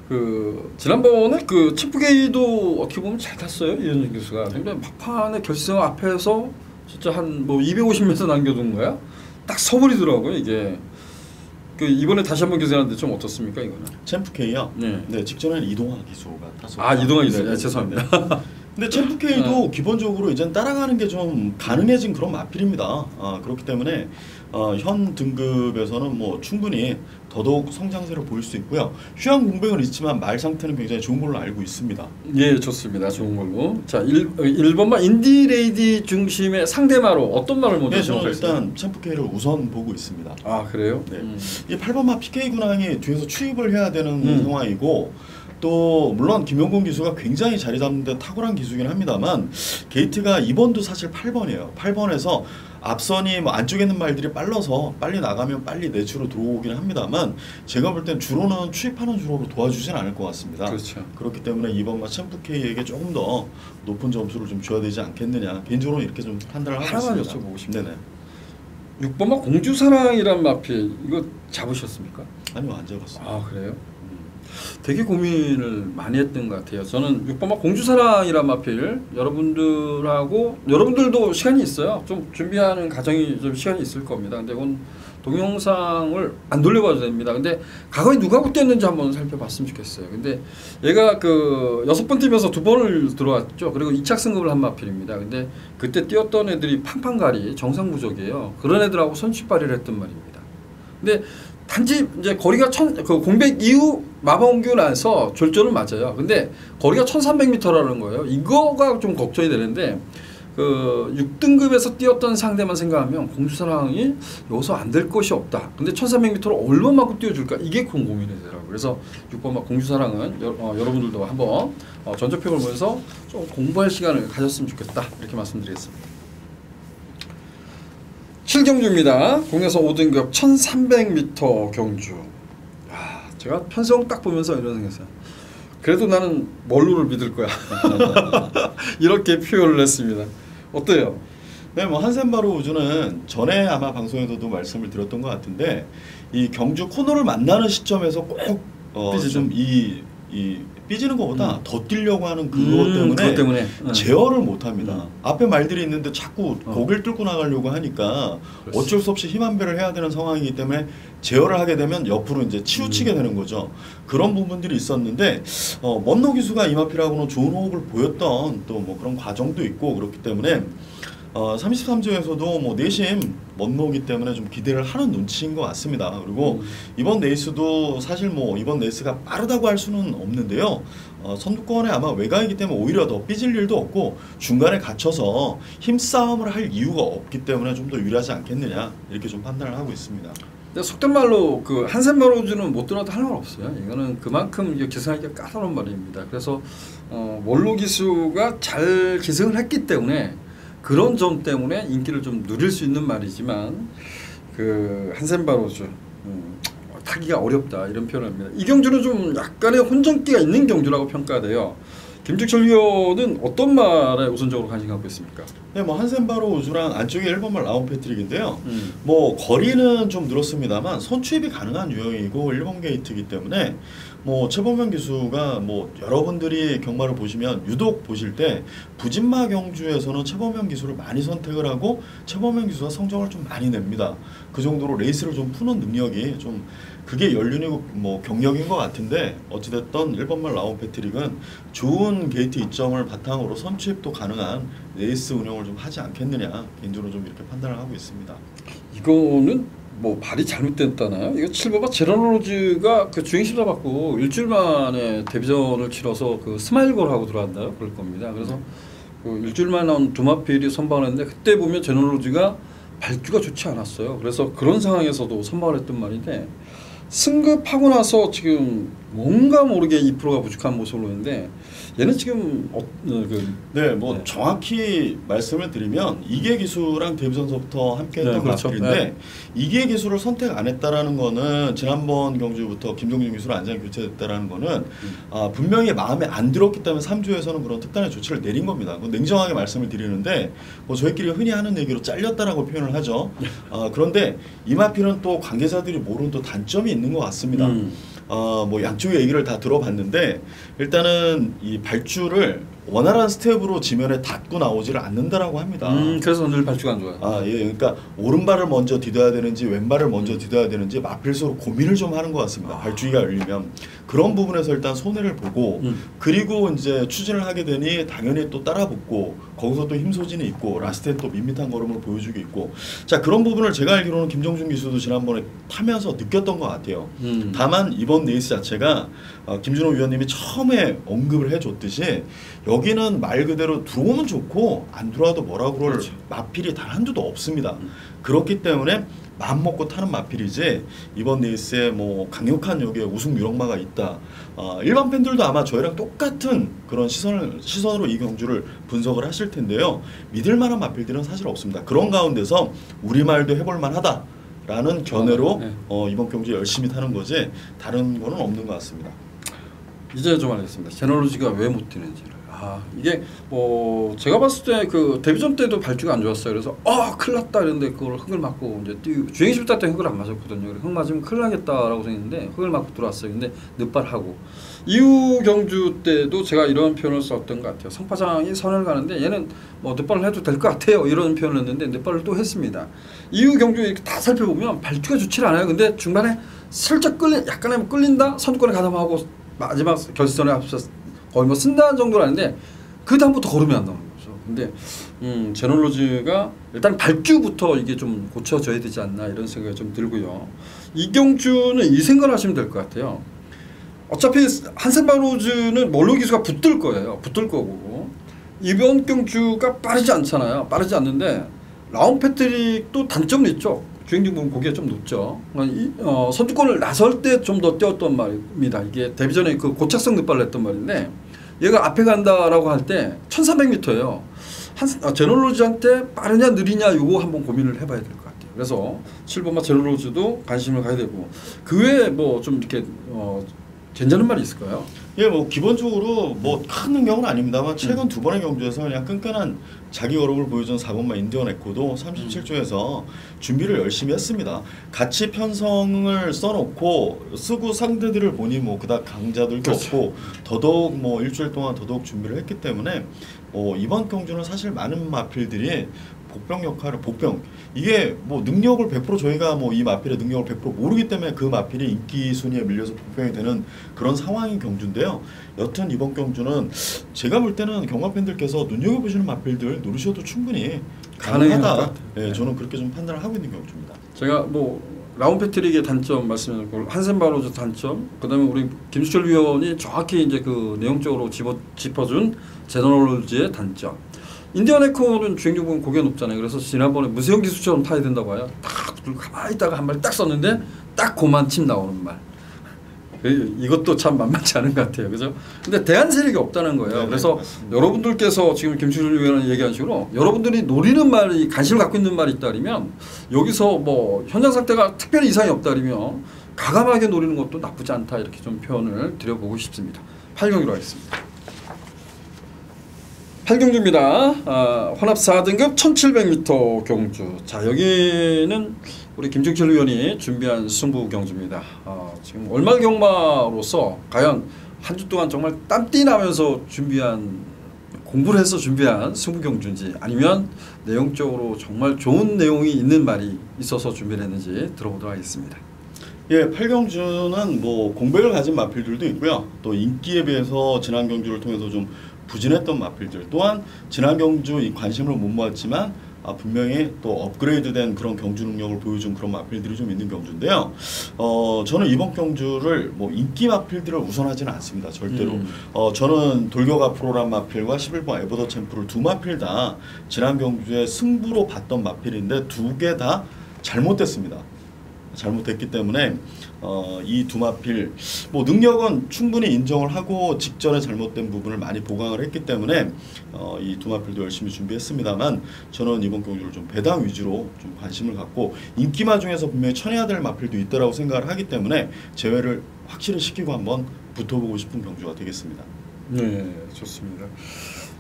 그 지난번에 그 챔프게이도 어떻게 보면 잘 탔어요, 이현준 교수가. 근데 막판에 결승 앞에서 진짜 한 뭐 250m 남겨둔 거야. 딱 서버리더라고요 이게. 그 이번에 다시 한번 교체하는데 좀 어떻습니까 이거는? 챔프K요? 네. 네, 직전에는 이동화 기수가 탔었고. 아 이동화 기수. 네, 죄송합니다. 근데 챔프K도 기본적으로 이제 따라가는 게 좀 가능해진 그런 마필입니다. 그렇기 때문에 현 등급에서는 뭐 충분히 더더욱 성장세를 보일 수 있고요. 휴양 공백은 있지만 말 상태는 굉장히 좋은 걸로 알고 있습니다. 예, 좋습니다. 좋은 걸로. 자, 1번만 인디레이디 중심의 상대마로 어떤 말을 먼저 네, 저는 주목하겠습니까? 일단 챔프K를 우선 보고 있습니다. 아, 그래요? 네. 이 8번마 PK 군항이 뒤에서 추입을 해야 되는 상황이고 또 물론 김용곤 기수가 굉장히 자리 잡는 데 탁월한 기수긴 합니다만 게이트가 2번도 사실 8번이에요. 8번에서 앞선이 뭐 안쪽에 있는 말들이 빨라서 빨리 나가면 빨리 내추로 들어오긴 합니다만 제가 볼 땐 주로는 추입하는 주로로 도와주진 않을 것 같습니다. 그렇죠. 그렇기 때문에 2번마 챔프K에게 조금 더 높은 점수를 좀 줘야 되지 않겠느냐. 개인적으로 이렇게 좀 판단을 하고 하나만 있습니다. 여쭤보고 싶네요. 네네. 6번만 공주사랑이란 마필 이거 잡으셨습니까? 아니요, 안 잡았어요. 아, 그래요? 되게 고민을 많이 했던 것 같아요. 저는 6번만 공주사랑이란 마필 여러분들도 시간이 있어요. 좀 준비하는 과정이 좀 시간이 있을 겁니다. 근데 이건 동영상을 안 돌려봐도 됩니다. 근데 과거에 누가 뛰었는지 한번 살펴봤으면 좋겠어요. 근데 얘가 그 6번 팀에서 2번을 들어왔죠. 그리고 2착 승급을 한 마필입니다. 근데 그때 뛰었던 애들이 팡팡가리 정상 부족이에요. 그런 애들하고 선취발휘를 했던 말입니다. 근데 단지 이제 거리가 그 공백 이후 마방옮기고 나서 졸전은 맞아요. 근데 거리가 1300m라는 거예요. 이거가 좀 걱정이 되는데 그 6등급에서 뛰었던 상대만 생각하면 공주사랑이 여기서 안 될 것이 없다. 근데 1300m를 얼마만큼 뛰어줄까? 이게 큰 고민이 되더라고요. 그래서 6번 공주사랑은 여러분들도 한번 전적평을 보면서 좀 공부할 시간을 가졌으면 좋겠다. 이렇게 말씀드리겠습니다. 7경주입니다. 공에서 5등급 1300m 경주. 제가 편성 딱 보면서 이런 생각했어요. 그래도 나는 멀루를 믿을 거야. 이렇게 표현을 했습니다. 어때요? 네, 뭐 한센바로 우주는 전에 아마 방송에서도 말씀을 드렸던 것 같은데 이 경주 코너를 만나는 시점에서 꼭좀이 삐지는 것보다 더 뛰려고 하는 그것 때문에 제어를 못합니다. 앞에 말들이 있는데 자꾸 고개를 뚫고 나가려고 하니까 그렇지. 어쩔 수 없이 힘 한 배를 해야 되는 상황이기 때문에 제어를 하게 되면 옆으로 이제 치우치게 되는 거죠. 그런 부분들이 있었는데 먼노 기수가 이마피라고는 좋은 호흡을 보였던 또 뭐 그런 과정도 있고 그렇기 때문에 33조에서도 뭐 내심 먼노기 때문에 좀 기대를 하는 눈치인 것 같습니다. 그리고 이번 레이스도 사실 뭐 이번 레이스가 빠르다고 할 수는 없는데요. 선두권에 아마 외곽이기 때문에 오히려 더 삐질 일도 없고 중간에 갇혀서 힘싸움을 할 이유가 없기 때문에 좀 더 유리하지 않겠느냐 이렇게 좀 판단을 하고 있습니다. 근데 속된 말로 그 한센바로즈는 못 들어도 할 말 없어요. 이거는 그만큼 기승하기가 까다로운 말입니다. 그래서 멀로 기수가 잘 기승을 했기 때문에 그런 점 때문에 인기를 좀 누릴 수 있는 말이지만 그 한센바로즈 타기가 어렵다 이런 표현을 합니다. 이 경주는 좀 약간의 혼전기가 있는 경주라고 평가돼요. 김택철 위원은 어떤 말에 우선적으로 관심 갖고 있습니까? 네, 뭐 한센바로 우주랑 안쪽에 1번말 라운 패트릭인데요. 뭐 거리는 좀 늘었습니다만 선취입이 가능한 유형이고 1번 게이트이기 때문에 뭐 최범현 기수가 뭐 여러분들이 경마를 보시면 유독 보실 때 부진마 경주에서는 최범현 기수를 많이 선택을 하고 최범현 기수가 성적을 좀 많이 냅니다. 그 정도로 레이스를 좀 푸는 능력이 좀 그게 연륜이고 뭐 경력인 것 같은데 어찌됐든 1번말 라운 패트릭은 좋은 게이트 이점을 바탕으로 선취입도 가능한 레이스 운영을 좀 하지 않겠느냐 개인적으로 좀 이렇게 판단을 하고 있습니다. 이거는 뭐 발이 잘못됐다나요? 이거 7번마 제너로즈가 그 주행심사 받고 일주일 만에 데뷔전을 치러서 그 스마일걸하고 들어왔나요? 그럴 겁니다. 그래서 그 일주일 만에 나온 두마필이 선방을 했는데 그때 보면 제너로즈가 발주가 좋지 않았어요. 그래서 그런 상황에서도 선방을 했던 말인데 승급하고 나서 지금 뭔가 모르게 2%가 부족한 모습을 보이는데 얘는 지금 네, 뭐 네. 정확히 말씀을 드리면 이계 기수랑 데뷔전서부터 함께했던 네, 그렇죠. 마필인데 네. 이계 기수를 선택 안 했다라는 거는 지난번 경주부터 김종준 기수로 안장 교체됐다라는 거는 분명히 마음에 안 들었기 때문에 3주에서는 그런 특단의 조치를 내린 겁니다. 냉정하게 말씀을 드리는데 뭐 저희끼리 흔히 하는 얘기로 잘렸다라고 표현을 하죠. 그런데 이 마필은 또 관계자들이 모르는 또 단점이 있는 것 같습니다. 뭐 양쪽의 얘기를 다 들어봤는데 일단은 이 발주를 원활한 스텝으로 지면에 닿고 나오지를 않는다라고 합니다. 그래서 늘 발주가 안 좋아요. 예, 그러니까 오른발을 먼저 디뎌야 되는지 왼발을 먼저 디뎌야 되는지 마필서로 고민을 좀 하는 것 같습니다. 발주기가 열리면 그런 부분에서 일단 손해를 보고 그리고 이제 추진을 하게 되니 당연히 또 따라붙고 거기서 또 힘소진이 있고 라스트에 또 밋밋한 걸음을 보여주고 있고 자 그런 부분을 제가 알기로는 김정준 기수도 지난번에 타면서 느꼈던 것 같아요. 다만 이번 레이스 자체가 김준호 위원님이 처음에 언급을 해줬듯이 여기는 말 그대로 들어오면 좋고 안 들어와도 뭐라고 그럴 그렇죠. 마필이 단 한두도 없습니다. 그렇기 때문에 마음 먹고 타는 마필이지 이번 레이스에 뭐 강력한 여기에 우승 유력마가 있다. 일반 팬들도 아마 저희랑 똑같은 그런 시선으로 이 경주를 분석을 하실 텐데요. 믿을 만한 마필들은 사실 없습니다. 그런 가운데서 우리말도 해볼 만하다. 라는 견해로 네. 이번 경주 열심히 타는 거지 다른 거는 없는 것 같습니다. 이제 좀 알겠습니다. 제너로지가 왜 못 뛰는지를. 이게 뭐 제가 봤을 때 그 데뷔전 때도 발주가 안 좋았어요. 그래서 큰일 났다 이랬는데 그걸 흙을 맞고 이제 주행 실타 때 흙을 안 맞았거든요. 흙 맞으면 큰일 나겠다라고 생각했는데 흙을 맞고 들어왔어요. 근데 늦발하고 이후 경주 때도 제가 이런 표현을 썼던 것 같아요. 성파장이 선을 가는데 얘는 뭐 늦발을 해도 될 것 같아요. 이런 표현을 했는데 늦발을 또 했습니다. 이후 경주 이렇게 다 살펴보면 발주가 좋지 않아요. 근데 중간에 살짝 약간의 끌린다. 선두권에 가담하고 마지막 결선에 앞서서 거의 뭐 쓴다는 정도는 아닌데 그 다음부터 걸음이 안 나오는 거죠. 근데 제놀로즈가 일단 발주부터 이게 좀 고쳐져야 되지 않나 이런 생각이 좀 들고요. 이 경주는 이 생각을 하시면 될 것 같아요. 어차피 한센바로즈는 몰로 기수가 붙을 거예요. 붙을 거고 이번 경주가 빠르지 않잖아요. 빠르지 않는데 라운 패트릭도 단점은 있죠. 주행중 보면 고기가 좀 높죠. 선두권을 나설 때 좀 더 뛰었던 말입니다. 이게 데뷔전에 그 고착성 늑발을 했던 말인데 얘가 앞에 간다라고 할 때 1300m예요. 제놀로즈한테 빠르냐 느리냐 요거 한번 고민을 해봐야 될 것 같아요. 그래서 7번마 제놀로즈도 관심을 가야 되고 그 외에 뭐 좀 이렇게 괜찮은 말이 있을까요? 예, 뭐 기본적으로 뭐 큰 능력은 아닙니다만 최근 두 번의 경주에서 그냥 끈끈한 자기 걸음을 보여준 4번마 인디언 에코도 37조에서 준비를 열심히 했습니다. 같이 편성을 써놓고 쓰고 상대들을 보니 뭐 그닥 강자들도 그렇죠. 없고 더더욱 뭐 일주일 동안 더더욱 준비를 했기 때문에 이번 경주는 사실 많은 마필들이 복병 역할을 이게 뭐 능력을 100% 저희가 뭐 이 마필의 능력을 100% 모르기 때문에 그 마필이 인기 순위에 밀려서 복병이 되는 그런 상황인 경주인데요. 여튼 이번 경주는 제가 볼 때는 경마 팬들께서 눈여겨보시는 마필들 노리셔도 충분히 가능하다. 예, 저는 그렇게 좀 판단을 하고 있는 경주입니다. 제가 뭐 라운 패트릭의 단점 말씀드렸고 한센바로즈 단점, 그다음에 우리 김수철 위원이 정확히 이제 그 내용적으로 짚어준 제너럴즈의 단점. 인디언 에코는 주행중 보면 고개가 높잖아요. 그래서 지난번에 무세영 기수처럼 타야 된다고 해요. 딱 가만히 있다가 한 마리 딱 썼는데 딱 고만 침 나오는 말. 이것도 참 만만치 않은 것 같아요. 그죠? 근데 대안 세력이 없다는 거예요. 네, 그래서 맞습니다. 여러분들께서 지금 김수철 위원이 얘기한 식으로 여러분들이 노리는 말이 관심을 갖고 있는 말이 있다면 여기서 뭐 현장 상태가 특별히 이상이 없다면 가감하게 노리는 것도 나쁘지 않다 이렇게 좀 표현을 드려보고 싶습니다. 8경기로 하겠습니다. 8경주입니다. 혼합 4등급 1700m 경주. 자, 여기는 우리 김종철 위원이 준비한 승부 경주입니다. 지금 월말 경마로서 과연 한 주 동안 정말 땀띠 나면서 공부를 해서 준비한 승부 경주인지 아니면 내용적으로 정말 좋은 내용이 있는 말이 있어서 준비를 했는지 들어보도록 하겠습니다. 예, 8경주는 뭐 공백을 가진 마필들도 있고요. 또 인기에 비해서 지난 경주를 통해서 좀 부진했던 마필들 또한 지난 경주 이 관심을 못 모았지만 분명히 또 업그레이드된 그런 경주 능력을 보여준 그런 마필들이 좀 있는 경주인데요. 저는 이번 경주를 뭐 인기 마필들을 우선하지는 않습니다. 절대로. 저는 돌격 앞으로란 마필과 11번 에버더 챔프를 두 마필 다 지난 경주에 승부로 봤던 마필인데 두 개 다 잘못됐습니다. 잘못됐기 때문에 이 두 마필 뭐 능력은 충분히 인정을 하고 직전에 잘못된 부분을 많이 보강을 했기 때문에 이 두 마필도 열심히 준비했습니다만 저는 이번 경주를 좀 배당 위주로 좀 관심을 갖고 인기마 중에서 분명히 쳐내야 될 마필도 있다라고 생각을 하기 때문에 제외를 확실히 시키고 한번 붙어보고 싶은 경주가 되겠습니다. 네, 좋습니다.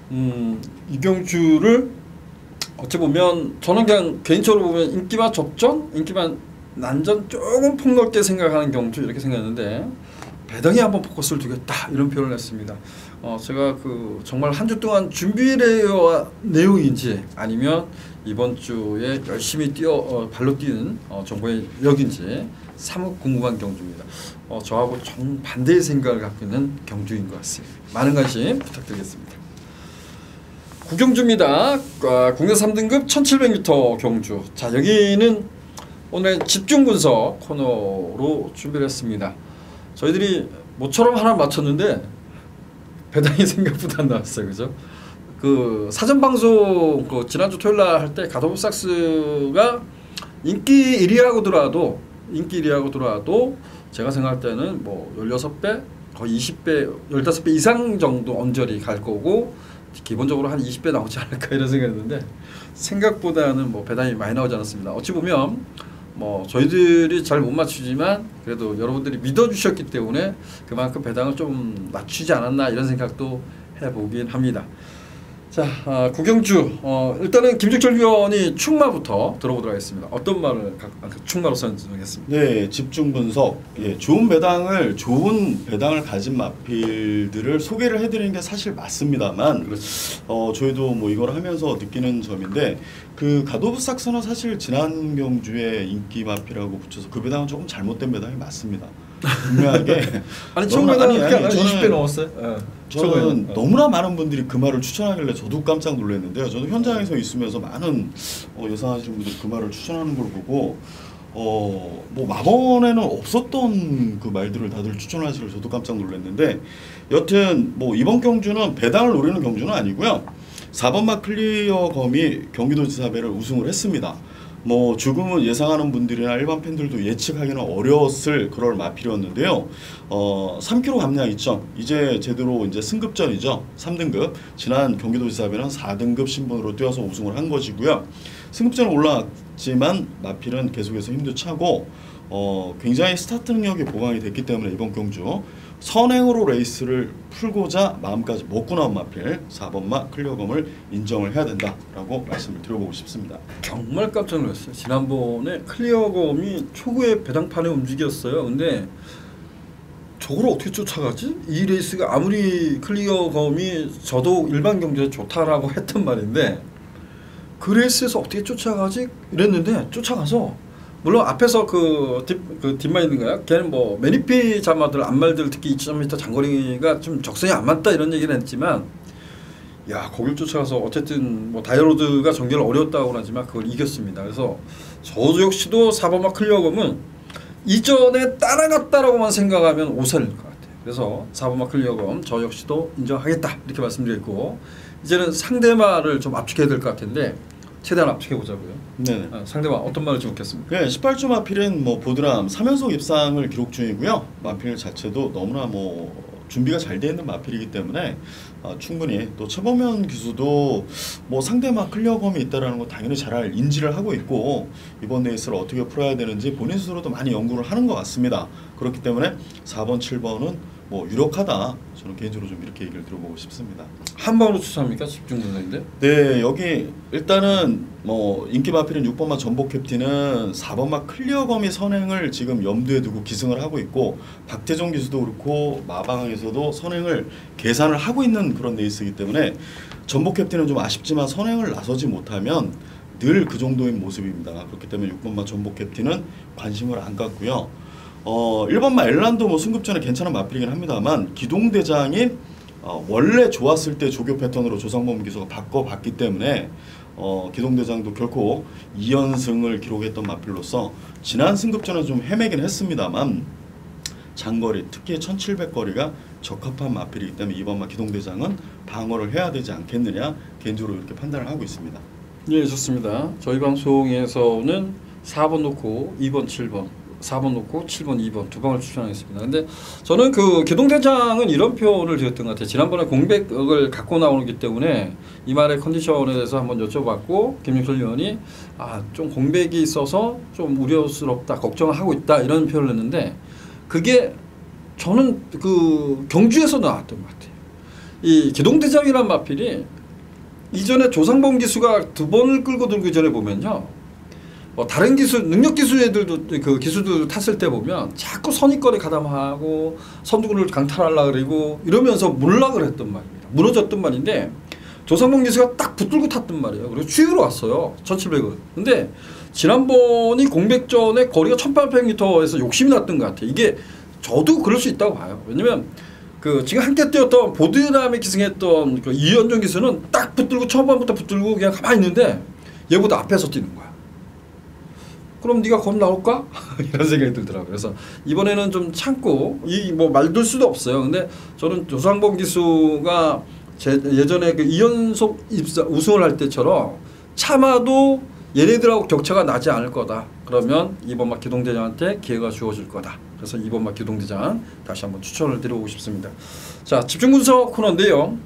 이 경주를 어찌 보면 저는 그냥 개인적으로 보면 인기마 접전, 인기마 난전 조금 폭넓게 생각하는 경주 이렇게 생각했는데 배당에 한번 포커스를 두겠다 이런 표현을 했습니다. 제가 그 정말 한 주 동안 준비해야 내용인지 아니면 이번 주에 열심히 발로 뛰는 정보의 역인지 사뭇 궁금한 경주입니다. 저하고 정반대의 생각을 갖고 있는 경주인 것 같습니다. 많은 관심 부탁드리겠습니다. 구경주입니다. 국내 3등급 1700m 경주. 자, 여기는 오늘 집중 분석 코너로 준비를 했습니다. 저희들이 모처럼 하나 맞췄는데 배당이 생각보다 안 나왔어요. 그죠? 그 사전 방송 그 지난주 토요일 날 할 때 가도브삭스가 인기 1위하고 들어와도 제가 생각할 때는 뭐 16배, 거의 20배, 15배 이상 정도 언저리 갈 거고 기본적으로 한 20배 나오지 않을까 이런 생각했는데 생각보다는 뭐 배당이 많이 나오지 않았습니다. 어찌 보면 뭐 저희들이 잘 못 맞추지만 그래도 여러분들이 믿어주셨기 때문에 그만큼 배당을 좀 낮추지 않았나 이런 생각도 해보긴 합니다. 자, 구경주 일단은 김죽철 위원이 충마부터 들어보도록 하겠습니다. 어떤 말을 충마로 선정했습니다. 네, 집중 분석. 예, 좋은 배당을 가진 마필들을 소개를 해드리는 게 사실 맞습니다만, 그렇죠. 저희도 뭐 이걸 하면서 느끼는 점인데 그 가도브삭스는 사실 지난 경주에 인기 마필하고 붙여서 그 배당은 조금 잘못된 배당이 맞습니다. 분명하게 아니 처음에는 20배 넘었어요. 저는 너무나 많은 분들이 그 말을 추천하길래 저도 깜짝 놀랐는데요. 저도 현장에서 있으면서 많은 예상하시는 분들이 그 말을 추천하는 걸 보고 뭐 마번에는 없었던 그 말들을 다들 추천하시길래 저도 깜짝 놀랐는데 여튼 뭐 이번 경주는 배당을 노리는 경주는 아니고요. 4번마 클리어검이 경기도지사배를 우승을 했습니다. 뭐 죽음을 예상하는 분들이나 일반 팬들도 예측하기는 어려웠을 그럴 마필이었는데요. 3km 감량 있죠. 이제 제대로 이제 승급전이죠. 3등급. 지난 경기도지사배는 4등급 신분으로 뛰어서 우승을 한 것이고요. 승급전에 올라왔지만 마필은 계속해서 힘도 차고 굉장히 스타트 능력이 보강이 됐기 때문에 이번 경주 선행으로 레이스를 풀고자 마음까지 먹고 나온 마필 4번마 클리어검을 인정을 해야 된다라고 말씀을 드려보고 싶습니다. 정말 깜짝 놀랐어요. 지난번에 클리어검이 초구에 배당판에 움직였어요. 근데 저걸 어떻게 쫓아가지? 이 레이스가 아무리 클리어검이 저도 일반 경주에 좋다라고 했던 말인데 그 레이스에서 어떻게 쫓아가지? 이랬는데 쫓아가서 물론 앞에서 그 뒷만 있는가요? 걔는 뭐 매니피 자마들 안말들 특히 2.3m 장거리가 좀 적성이 안 맞다 이런 얘기를 했지만 야 거길 쫓아가서 어쨌든 뭐 다이아로드가 전개를 어려웠다고 하지만 그걸 이겼습니다. 그래서 저도 역시도 4번마 클리어검은 이전에 따라갔다라고만 생각하면 오산일 것 같아요. 그래서 4번마 클리어검 저 역시도 인정하겠다 이렇게 말씀드렸고 이제는 상대마를 좀 압축해야 될 것 같은데 최대한 압축해보자고요. 네. 상대방 어떤 말을 주목했습니까? 네, 18주 마필은 뭐 보드람 3연속 입상을 기록 중이고요. 마필 자체도 너무나 뭐 준비가 잘 되어 있는 마필이기 때문에 충분히 또 최범현 기수도 뭐 상대마 클리어검이 있다라는 거 당연히 잘 인지를 하고 있고 이번 레이스를 어떻게 풀어야 되는지 본인 스스로도 많이 연구를 하는 것 같습니다. 그렇기 때문에 4번, 7번은 뭐 유력하다. 저는 개인적으로 좀 이렇게 얘기를 들어보고 싶습니다. 한 방으로 추천합니까? 집중 분석인데? 네, 여기 일단은 뭐 인기 마필은 6번마 전복 캡틴은 4번마 클리어검이 선행을 지금 염두에 두고 기승을 하고 있고 박태종 기수도 그렇고 마방에서도 선행을 계산을 하고 있는 그런 레이스이기 때문에 전복 캡틴은 좀 아쉽지만 선행을 나서지 못하면 늘 그 정도인 모습입니다. 그렇기 때문에 6번마 전복 캡틴은 관심을 안 갖고요. 1번마 엘란도 뭐 승급전에 괜찮은 마필이긴 합니다만 기동대장이 원래 좋았을 때 조교 패턴으로 조상범 기수가 바꿔봤기 때문에 기동대장도 결코 2연승을 기록했던 마필로서 지난 승급전은 좀 헤매긴 했습니다만 장거리 특히 1700거리가 적합한 마필이기 때문에 2번마 기동대장은 방어를 해야 되지 않겠느냐 개인적으로 이렇게 판단을 하고 있습니다. 예, 좋습니다. 저희 방송에서는 4번 놓고 2번, 7번 4번 놓고 7번, 2번 두 방을 추천하겠습니다. 근데 저는 그 기동대장은 이런 표현을 드렸던 것 같아요. 지난번에 공백을 갖고 나오기 때문에 이 말의 컨디션에 대해서 한번 여쭤봤고 김용철 의원이 좀 공백이 있어서 좀 우려스럽다, 걱정을 하고 있다 이런 표현을 했는데 그게 저는 그 경주에서 나왔던 것 같아요. 이 기동대장이란 마필이 이전에 조상범 기수가 두 번을 끌고 들기 전에 보면요. 다른 기술, 능력 기술 애들도 그 기수들 탔을 때 보면 자꾸 선입견에 가담하고 선두를 강탈하려고 그러고 이러면서 몰락을 했던 말입니다. 무너졌던 말인데 조상범 기수가 딱 붙들고 탔단 말이에요. 그리고 추유로 왔어요. 1700은. 근데 지난번이 공백전에 거리가 1800m에서 욕심이 났던 것 같아요. 이게 저도 그럴 수 있다고 봐요. 왜냐면 그 지금 함께 뛰었던 보드람에 기승했던 그 이현종 기수는 딱 붙들고 처음부터 붙들고 그냥 가만히 있는데 얘보다 앞에서 뛰는 거야. 그럼 네가 겁 나올까? 이런 생각이 들더라고요. 그래서 이번에는 좀 참고 이 뭐 말둘 수도 없어요. 근데 저는 조상범 기수가 예전에 그 2연속 우승을 할 때처럼 참아도 얘네들하고 격차가 나지 않을 거다. 그러면 이번막 기동대장한테 기회가 주어질 거다. 그래서 이번막 기동대장 다시 한번 추천을 드려보고 싶습니다. 자, 집중분석 코너인데요.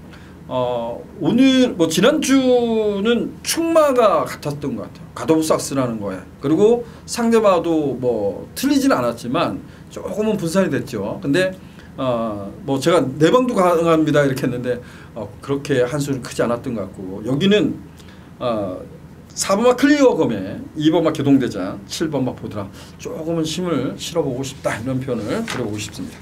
오늘 뭐 지난주는 충마가 같았던 것 같아요. 가도브삭스라는 거에. 그리고 상대마도 뭐 틀리진 않았지만 조금은 분산이 됐죠. 근데 뭐 제가 내방도 가능합니다 이렇게 했는데 그렇게 한 수는 크지 않았던 것 같고 여기는 4번마 클리어검에 2번마 기동대장 7번마 보드라 조금은 힘을 실어보고 싶다 이런 표현을 드려보고 싶습니다.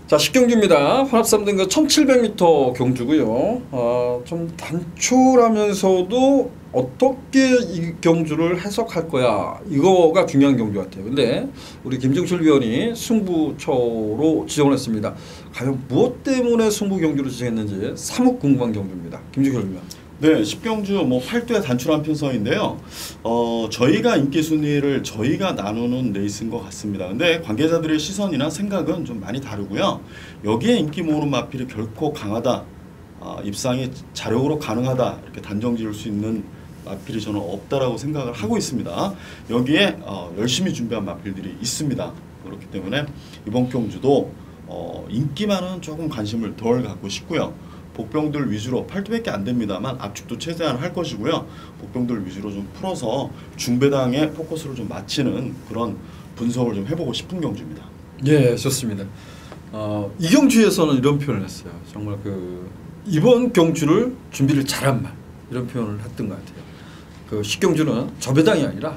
자, 10경주입니다. 환합 3등급 1700m 경주고요. 좀 단촐하면서도 어떻게 이 경주를 해석할 거야 이거가 중요한 경주 같아요. 근데 우리 김정철 위원이 승부처로 지정을 했습니다. 과연 무엇 때문에 승부 경주로 지정했는지 사뭇 궁금한 경주입니다. 김정철 위원. 네, 10경주 뭐 8대 단출한 편성인데요. 저희가 인기 순위를 저희가 나누는 레이스인 것 같습니다. 근데 관계자들의 시선이나 생각은 좀 많이 다르고요. 여기에 인기 모으는 마필이 결코 강하다, 입상이 자력으로 가능하다 이렇게 단정 지을 수 있는 마필이 저는 없다라고 생각을 하고 있습니다. 여기에 열심히 준비한 마필들이 있습니다. 그렇기 때문에 이번 경주도 인기만은 조금 관심을 덜 갖고 싶고요. 복병들 위주로 8두밖에 안 됩니다만 압축도 최대한 할 것이고요. 복병들 위주로 좀 풀어서 중배당에 포커스를 좀 맞추는 그런 분석을 좀 해보고 싶은 경주입니다. 예, 좋습니다. 이 경주에서는 이런 표현을 했어요. 정말 그 이번 경주를 준비를 잘한 말 이런 표현을 했던 것 같아요. 그 10경주는 저배당이 아니라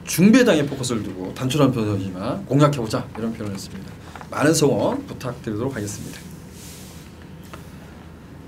중배당에 포커스를 두고 단출한 편이지만 공략해보자 이런 표현을 했습니다. 많은 성원 부탁드리도록 하겠습니다.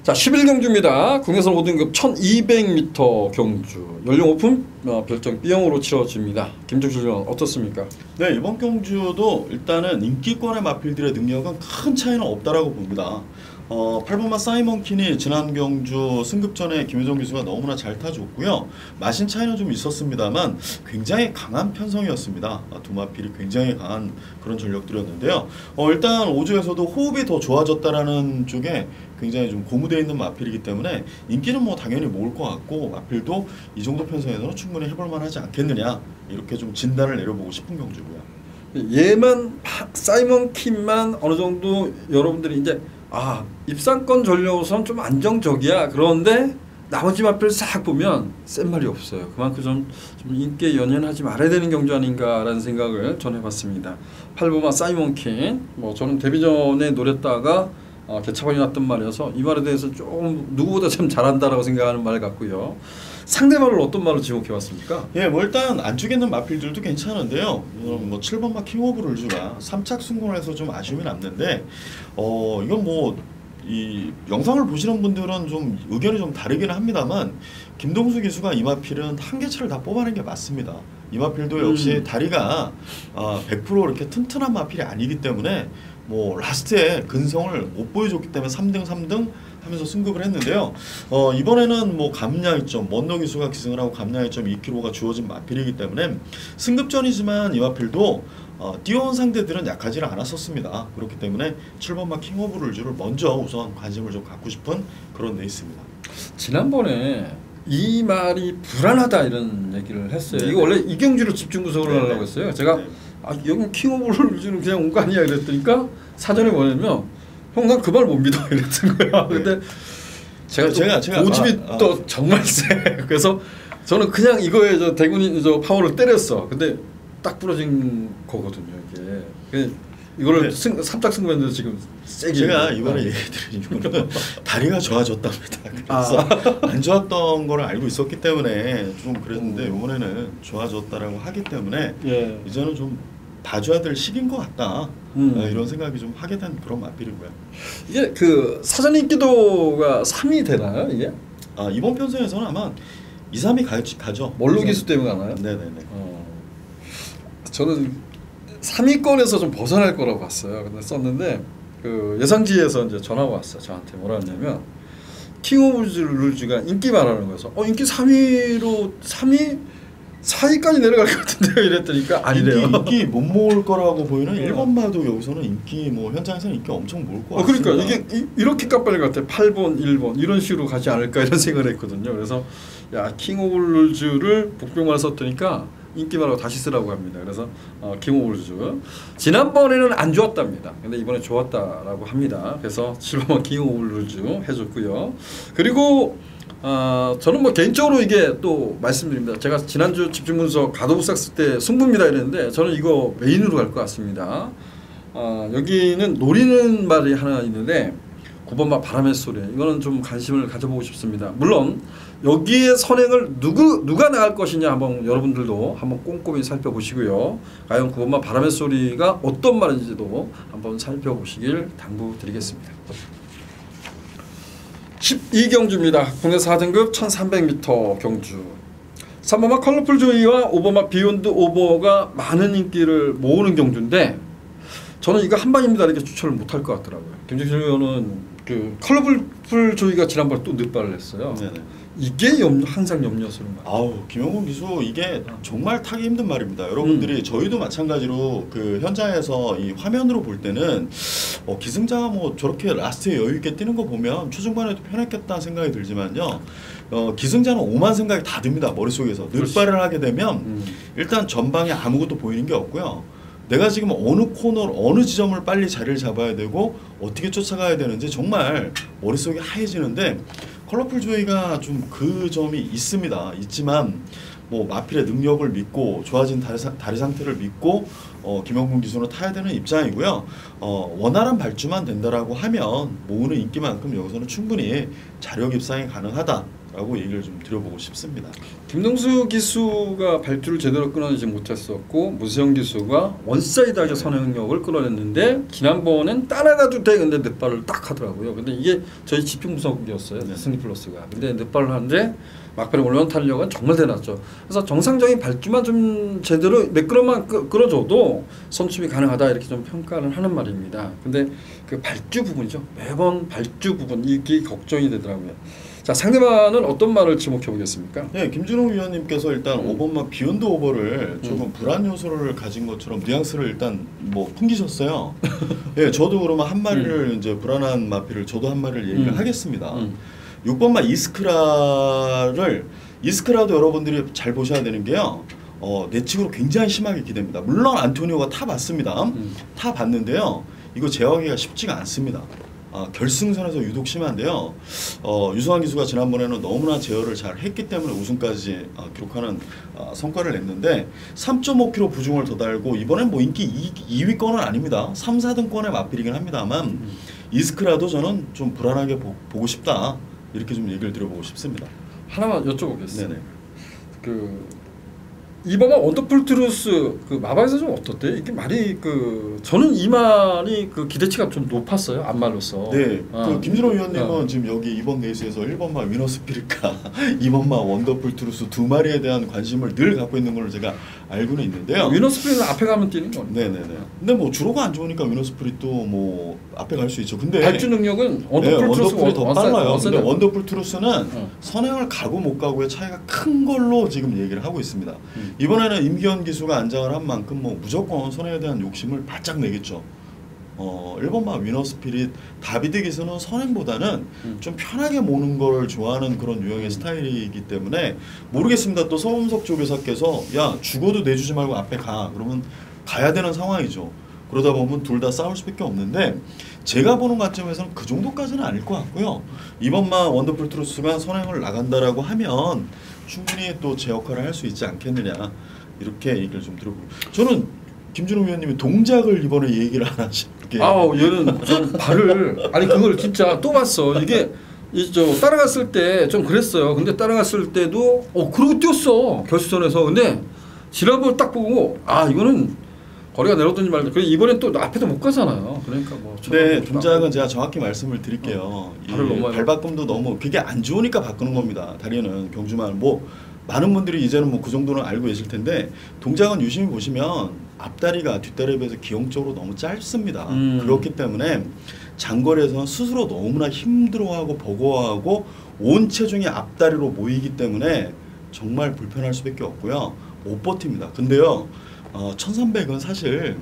자, 11경주입니다. 국내선 5등급 1200m 경주 연령 오픈 별정 B형으로 치러집니다. 김정철 의원 어떻습니까? 네, 이번 경주도 일단은 인기권의 마필들의 능력은 큰 차이는 없다라고 봅니다. 8번마 사이먼 킨이 지난 경주 승급전에 김효정 기수가 너무나 잘 타줬고요. 마신 차이는 좀 있었습니다만 굉장히 강한 편성이었습니다. 두 마필이 굉장히 강한 그런 전력들이었는데요. 일단 5주에서도 호흡이 더 좋아졌다라는 쪽에 굉장히 좀 고무되어 있는 마필이기 때문에 인기는 뭐 당연히 모을 것 같고 마필도 이 정도 편성에서는 충분히 해볼만 하지 않겠느냐 이렇게 좀 진단을 내려보고 싶은 경주고요. 얘만 사이먼 킨만 어느 정도 여러분들이 이제 입상권 전력 우선 좀 안정적이야. 그런데 나머지 마필 싹 보면 센 말이 없어요. 그만큼 좀 인기에 연연하지 말아야 되는 경주 아닌가라는 생각을 전 해봤습니다. 8번마 사이먼 킨, 뭐 저는 데뷔전에 노렸다가 개차반이 났던 말이어서 이 말에 대해서 좀 누구보다 참 잘한다라고 생각하는 말 같고요. 상대말을 어떤 말로 지목해봤습니까? 예, 뭐 일단 안쪽에 있는 마필들도 괜찮은데요. 뭐 7번마 킹 오브 룰즈가 3착 승공을 해서 좀 아쉬움이 남는데 이건 뭐 이 영상을 보시는 분들은 좀 의견이 좀 다르기는 합니다만 김동수 기수가 이 마필은 한 개차를 다 뽑아낸 게 맞습니다. 이 마필도 역시 다리가 100% 이렇게 튼튼한 마필이 아니기 때문에 뭐 라스트에 근성을 못 보여줬기 때문에 3등 하면서 승급을 했는데요. 이번에는 뭐 감량이점 먼너 기수가 기승을 하고 감량이점 2kg가 주어진 마필이기 때문에 승급전이지만 이 마필도 뛰어온 상대들은 약하지 않았었습니다. 그렇기 때문에 7번마 킹 오브 룰즈를 먼저 우선 관심을 좀 갖고 싶은 그런 레이스입니다. 지난번에 이 말이 불안하다 이런 얘기를 했어요. 이거 원래 이경주로 집중 분석을 하려고 했어요. 제가 여기 킹 오브 룰즈는 그냥 온 거 아니야 이랬더니까 사전에 뭐냐면 형 난 그 말 못 믿어 이랬던 거야. 근데 제가 고집이 또 정말 세. 그래서 저는 그냥 이거에 저 대군이 저 파워를 때렸어. 근데 딱 부러진 거거든요 이게. 이거를 삼tak승부했는데 지금 세게. 제가 이번에 얘기 드린 이유는 다리가 좋아졌답니다. 그래서 안 좋았던 거를 알고 있었기 때문에 좀 그랬는데 이번에는 좋아졌다라고 하기 때문에 이제는 좀 봐줘야 될 시기인 것 같다. 이런 생각이 좀 하게 된 그런 맞비리고요. 이게 그 사전 인기도가 3위 되나요 이게? 이번 편성에서는 아마 2, 3위 가죠. 뭘로 기수 때문에 가나요? 네네네. 저는 3위권에서 좀 벗어날 거라고 봤어요. 근데 썼는데 그 예상지에서 이제 전화가 왔어요. 저한테 뭐라 했냐면 킹 오브 룰즈가 인기 말하는 거여서 인기 3위로 4위까지 내려갈 것 같은데요. 이랬더니까 아니래요. 인기 못 모을 거라고 보이는 1번마도 여기서는 인기 뭐 현장에서는 인기 엄청 모을 것 같습니다. 그러니까 이게 이렇게 깜빡일 것 같아. 8번, 1번 이런 식으로 가지 않을까 이런 생각을 했거든요. 그래서 야 킹 오브 룰즈를 복병만 썼더니까 인기말하고 다시 쓰라고 합니다. 그래서 킹 오브 룰즈 지난번에는 안 좋았답니다. 근데 이번에 좋았다라고 합니다. 그래서 7번 킹 오브 룰즈 해줬고요. 그리고 저는 뭐 개인적으로 이게 또 말씀드립니다. 제가 지난주 집중분석 가도부삭 쓸 때 승부입니다 이랬는데 저는 이거 메인으로 갈 것 같습니다. 여기는 노리는 말이 하나 있는데 9번마 바람의 소리 이거는 좀 관심을 가져보고 싶습니다. 물론 여기에 선행을 누가 나갈 것이냐 한번 여러분들도 한번 꼼꼼히 살펴보시고요. 과연 9번마 바람의 소리가 어떤 말인지도 한번 살펴보시길 당부드리겠습니다. 12경주입니다. 국내 4등급 1300m 경주. 3번마 컬러풀 조이와 5번마 비욘드 오버가 많은 인기를 모으는 경주인데 저는 이거 한방입니다 이렇게 추천을 못할 것 같더라고요. 김정실 의원은 그 컬러풀 조이가 지난번에 또 늦발을 했어요. 네네. 이게 항상 염려스러운 거예요. 김영곤 기수 이게 정말 타기 힘든 말입니다. 여러분들이 저희도 마찬가지로 그 현장에서 이 화면으로 볼 때는 기승자가 뭐 저렇게 라스트에 여유 있게 뛰는 거 보면 초중반에도 편했겠다 생각이 들지만요. 기승자는 오만 생각이 다 듭니다. 머릿속에서. 늦발을 하게 되면 일단 전방에 아무것도 보이는 게 없고요. 내가 지금 어느 코너 어느 지점을 빨리 자리를 잡아야 되고 어떻게 쫓아가야 되는지 정말 머릿속이 하얘지는데 컬러풀 조이가 좀 그 점이 있지만 뭐 마필의 능력을 믿고 좋아진 다리 상태를 믿고 김영곤 기수는 타야 되는 입장이고요. 원활한 발주만 된다라고 하면 모으는 인기만큼 여기서는 충분히 자력 입상이 가능하다라고 얘기를 좀 드려보고 싶습니다. 김동수 기수가 발주를 제대로 끊어내지 못했었고 무수영 기수가 원사이드하게 선행력을 끌어냈는데 지난번엔 따라가도 돼 근데 늦발을 딱 하더라고요. 근데 이게 저희 집중 분석이었어요. 승리 플러스가. 근데 늦발을 하는데 막판에 올라온 탄력은 정말 대낮죠. 그래서 정상적인 발주만 좀 제대로 매끄러만 끌어줘도 선취이 가능하다 이렇게 좀 평가를 하는 말입니다. 근데 그 발주 부분이죠. 매번 발주 부분 이게 걱정이 되더라고요. 자 상대방은 어떤 말을 지목해 보겠습니까? 네, 김준호 위원님께서 일단 5번마 비욘드 오버를 조금 불안 요소를 가진 것처럼 뉘앙스를 일단 뭐 풍기셨어요. 네, 저도 그러면 한 마리를 이제 불안한 마피를 저도 한 마리를 얘기를 하겠습니다. 6번마 이스크라도 여러분들이 잘 보셔야 되는 게요. 내측으로 굉장히 심하게 기대입니다. 물론 안토니오가 타봤습니다. 타봤는데요. 이거 제어하기가 쉽지가 않습니다. 결승선에서 유독 심한데요. 유승환 기수가 지난번에는 너무나 제어를 잘 했기 때문에 우승까지 기록하는 성과를 냈는데 3.5kg 부중을 더 달고 이번엔 뭐 인기 2위권은 아닙니다. 3, 4등권의 맞비리긴 합니다만 이스크라도 저는 좀 불안하게 보고 싶다. 이렇게 좀 얘기를 드려보고 싶습니다. 하나만 여쭤보겠습니다. 네네. 이번에 원더풀 트루스 그 마방에서 좀 어떻대? 이게 말이 저는 이 말이 기대치가 좀 높았어요. 안말로서. 네. 김준호 위원님은 지금 여기 이번 레이스에서 1번마 위너스피리카, 2번마 원더풀 트루스 두 마리에 대한 관심을 늘 갖고 있는 걸로 제가 알고는 있는데요. 위너스피릿은 앞에 가면 뛰는 거네. 네네네. 근데 뭐 주로가 안 좋으니까 위너스피릿도 뭐 앞에 갈 수 있죠. 근데 발주 능력은 원더풀 트루스가 더 빨라요. 근데 원더풀 트루스는 선행을 가고 못 가고의 차이가 큰 걸로 지금 얘기를 하고 있습니다. 이번에는 임기현 기수가 안장을 한 만큼 뭐 무조건 선행에 대한 욕심을 바짝 내겠죠. 1번마 위너스피릿 다비드 기수는 선행보다는 좀 편하게 모는 걸 좋아하는 그런 유형의 스타일이기 때문에 모르겠습니다. 또 서범석 조교사께서 야 죽어도 내주지 말고 앞에 가 그러면 가야 되는 상황이죠. 그러다 보면 둘 다 싸울 수밖에 없는데 제가 보는 관점에서는 그 정도까지는 아닐 것 같고요. 이번만 원더풀 트루스가 선행을 나간다라고 하면 충분히 또 제 역할을 할 수 있지 않겠느냐 이렇게 얘기를 좀 들어보고 저는 김준호 위원님이 동작을 이번에 얘기를 안 하시게. 얘는 좀 발을 아니 그걸 진짜 또 봤어. 이게 따라갔을 때 좀 그랬어요. 근데 따라갔을 때도 그러고 뛰었어 결승전에서. 근데 지난번 딱 보고 이거는 거리가 내려오든지 말든. 그래 이번엔 또 앞에도 못 가잖아요. 그러니까 뭐. 네, 동작은 제가 정확히 말씀을 드릴게요. 발바꿈도 너무 그게 안 좋으니까 바꾸는 겁니다. 다리는 경주만 뭐 많은 분들이 이제는 뭐 그 정도는 알고 계실 텐데 동작은 유심히 보시면 앞다리가 뒷다리에 비해서 기형적으로 너무 짧습니다. 그렇기 때문에 장거리에서는 스스로 너무나 힘들어하고 버거워하고 온 체중이 앞다리로 모이기 때문에 정말 불편할 수밖에 없고요. 못 버팁니다. 근데요. 1300은 사실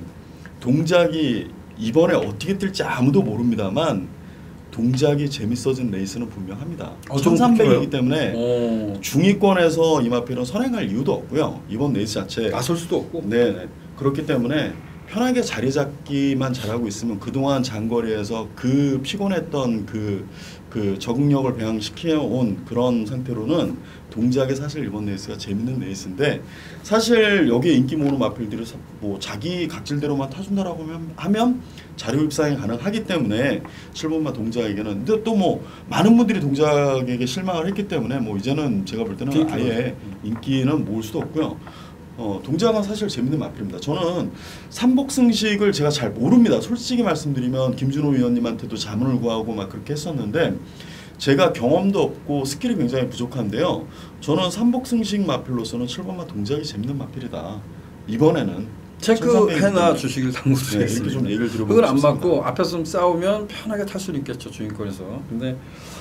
동작이 이번에 어떻게 뜰지 아무도 모릅니다만 동작이 재밌어진 레이스는 분명합니다. 1300이기 때문에 중위권에서 이마필은 선행할 이유도 없고요. 이번 레이스 자체 나설 수도 없고. 네. 그렇기 때문에 편하게 자리 잡기만 잘하고 있으면 그동안 장거리에서 그 피곤했던 그 적응력을 배양시켜온 그런 상태로는 동작이 사실 이번 레이스가 재밌는 레이스인데 사실 여기에 인기 모으는 마필들이 뭐 자기 각질대로만 타준다라고 하면 자료 입상이 가능하기 때문에 7번마 동작에게는 근데 또 뭐 많은 분들이 동작에게 실망을 했기 때문에 뭐 이제는 제가 볼 때는 아예 인기는 모을 수도 없고요. 동작은 사실 재밌는 마필입니다. 저는 삼복승식을 제가 잘 모릅니다. 솔직히 말씀드리면 김준호 위원님한테도 자문을 구하고 막 그렇게 했었는데 제가 경험도 없고 스킬이 굉장히 부족한데요. 저는 삼복승식 마필로서는 7번마 동작이 재밌는 마필이다. 이번에는 체크해놔 주시길 당부드리겠습니다. 이렇게 좀 얘기를 들어보고 그걸 안 싶습니다. 맞고 앞에서 싸우면 편하게 탈 수는 있겠죠 중위권에서. 근데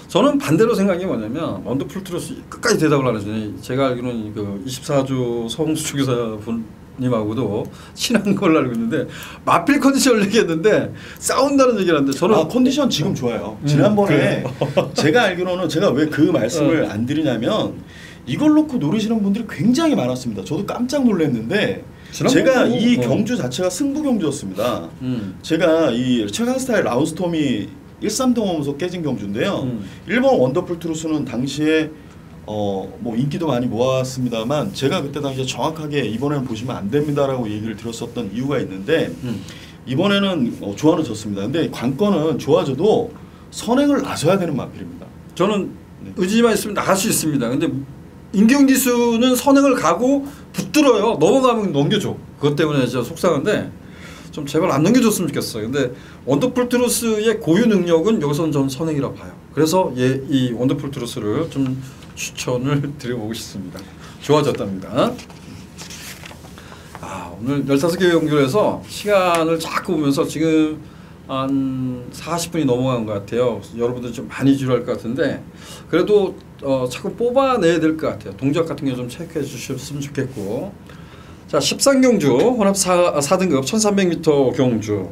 저는 반대로 생각이 뭐냐면 원더풀 트루스 끝까지 대답을 안 하시네. 제가 알기로는 그 24조 서홍수 주교사 분님하고도 친한 걸로 알고 있는데 마필 컨디션을 얘기했는데 싸운다는 얘기를 하는데 저는 컨디션 지금 좋아요. 지난번에 제가 알기로는 제가 왜 그 말씀을 안 드리냐면 이걸 놓고 노리시는 분들이 굉장히 많았습니다. 저도 깜짝 놀랐는데 제가 이 경주 자체가 승부 경주였습니다. 제가 이 최강스타일 라운스톰이 13동원소 깨진 경주인데요. 일본 원더풀 트루스는 당시에 뭐 인기도 많이 모았습니다만 제가 그때 당시에 정확하게 이번에는 보시면 안 됩니다라고 얘기를 드렸었던 이유가 있는데 이번에는 조화는 졌습니다. 근데 관건은 좋아져도 선행을 나서야 되는 마필입니다. 저는 의지만 있으면 나갈 수 있습니다. 근데 임경지수는 선행을 가고 붙들어요. 넘어가면 넘겨줘. 그것 때문에 진짜 속상한데 좀 제발 안 넘겨줬으면 좋겠어요. 근데 원더풀 트루스의 고유 능력은 여기서는 저는 선행이라고 봐요. 그래서 이 원더풀 트루스를 좀 추천을 드려보고 싶습니다. 좋아졌답니다. 오늘 15개 경주에서 시간을 자꾸 보면서 지금 한 40분이 넘어간 것 같아요. 여러분들 좀 많이 지루할 것 같은데 그래도 자꾸 뽑아내야 될 것 같아요. 동작 같은 거 좀 체크해 주셨으면 좋겠고. 자, 13경주 혼합 4등급 1300m 경주.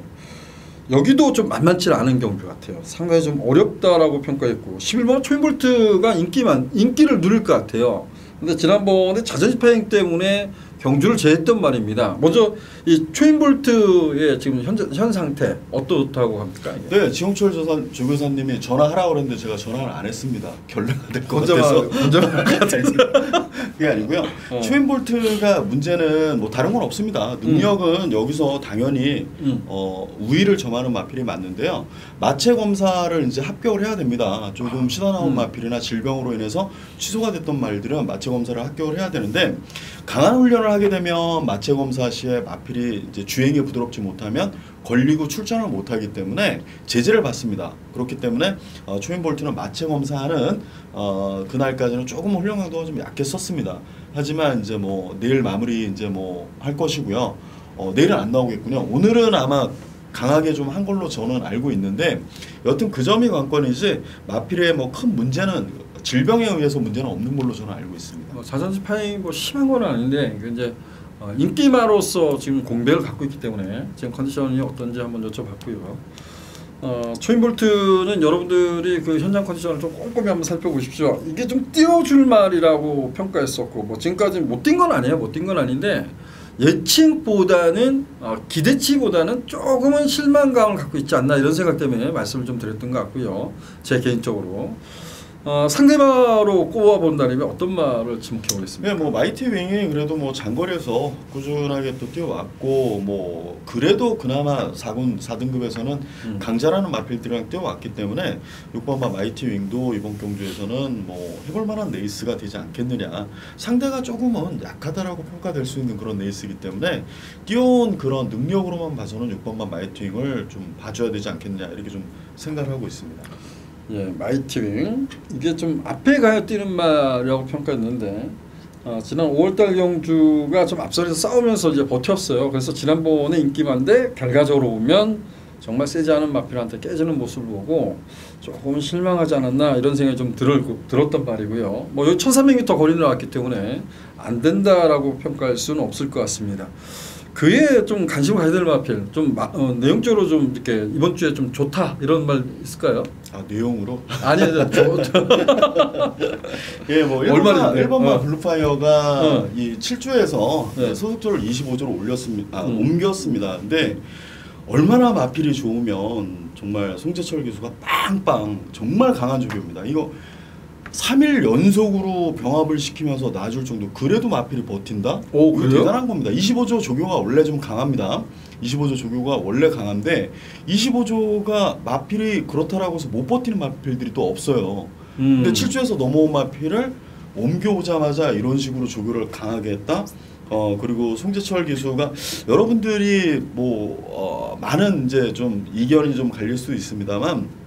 여기도 좀 만만치 않은 경주 같아요. 상당히 좀 어렵다라고 평가했고 11번 초인볼트가 인기를 누릴 것 같아요. 근데 지난번에 자존심 파행 때문에 경주를 제했던 말입니다. 먼저 이 초인볼트의 지금 현 상태 어떻다고 합니까? 이게? 네, 지홍철 조교사님이 전화하라고 그랬는데 제가 전화를 안 했습니다. 결례가 될 것 같아서. 그게 아니고요. 초인볼트가 문제는 뭐 다른 건 없습니다. 능력은 여기서 당연히 우위를 점하는 마필이 맞는데요. 마체 검사를 이제 합격을 해야 됩니다. 조금 시다 나온 마필이나 질병으로 인해서 취소가 됐던 말들은 마체 검사를 합격을 해야 되는데 강한 훈련을 하게 되면 마체 검사 시에 마필이 이제 주행에 부드럽지 못하면 걸리고 출전을 못하기 때문에 제재를 받습니다. 그렇기 때문에 초인볼트는 마체 검사하는 그날까지는 조금 훈련 강도가 좀 약했었습니다. 하지만 이제 뭐 내일 마무리 이제 뭐 할 것이고요. 내일은 안 나오겠군요. 오늘은 아마 강하게 좀 한 걸로 저는 알고 있는데 여튼 그 점이 관건이지 마필의 뭐 큰 문제는 질병에 의해서 문제는 없는 걸로 저는 알고 있습니다. 자존심 파행이 뭐 심한 건 아닌데 이제 인기마로서 지금 공백을 갖고 있기 때문에 지금 컨디션이 어떤지 한번 여쭤봤고요. 초인볼트는 여러분들이 그 현장 컨디션을 좀 꼼꼼히 한번 살펴보십시오. 이게 좀 띄워줄 말이라고 평가했었고, 뭐 지금까지 못 뛴 건 아니에요. 못 뛴 건 아닌데 예측보다는 기대치보다는 조금은 실망감을 갖고 있지 않나 이런 생각 때문에 말씀을 좀 드렸던 것 같고요. 제 개인적으로. 상대마로 꼽아본다면 어떤 말을 지목해 보겠습니다. 네, 뭐 마이티 윙이 그래도 뭐 장거리에서 꾸준하게 또 뛰어왔고 뭐 그래도 그나마 4등급에서는 강자라는 마필들이랑 뛰어왔기 때문에 6번마 마이티 윙도 이번 경주에서는 뭐 해볼 만한 레이스가 되지 않겠느냐. 상대가 조금은 약하다라고 평가될 수 있는 그런 레이스이기 때문에 뛰어온 그런 능력으로만 봐서는 6번마 마이티 윙을 좀 봐줘야 되지 않겠느냐 이렇게 좀 생각을 하고 있습니다. 예, 마이티윙 이게 좀 앞에 가야 뛰는 말이라고 평가했는데 지난 5월달 경주가 좀 앞서서 싸우면서 이제 버텼어요. 그래서 지난번에 인기만데 결과적으로 보면 정말 세지 않은 마필한테 깨지는 모습을 보고 조금 실망하지 않았나 이런 생각이 좀 들었단 말이고요. 뭐 여기 1,300m 거리는 나왔기 때문에 안 된다라고 평가할 수는 없을 것 같습니다. 그에 좀 관심을 가져야 될 마필, 좀 내용적으로 좀 이렇게 이번 주에 좀 좋다 이런 말 있을까요? 내용으로? 아니요, 예, 뭐 1번마 블루파이어가 이 7주에서 소속조를 25조로 올렸습니다. 옮겼습니다. 근데 얼마나 마필이 좋으면 정말 송재철 기수가 빵빵 정말 강한 조교입니다. 이거 3일 연속으로 병합을 시키면서 놔줄 정도. 그래도 마필이 버틴다? 오, 그래요? 대단한 겁니다. 25조 조교가 원래 좀 강합니다. 25조 조교가 원래 강한데 25조가 마필이 그렇다라고 해서 못 버티는 마필들이 또 없어요. 근데 7조에서 넘어온 마필을 옮겨오자마자 이런 식으로 조교를 강하게 했다? 그리고 송재철 기수가 여러분들이 많은 이제 좀 이견이 좀 갈릴 수 있습니다만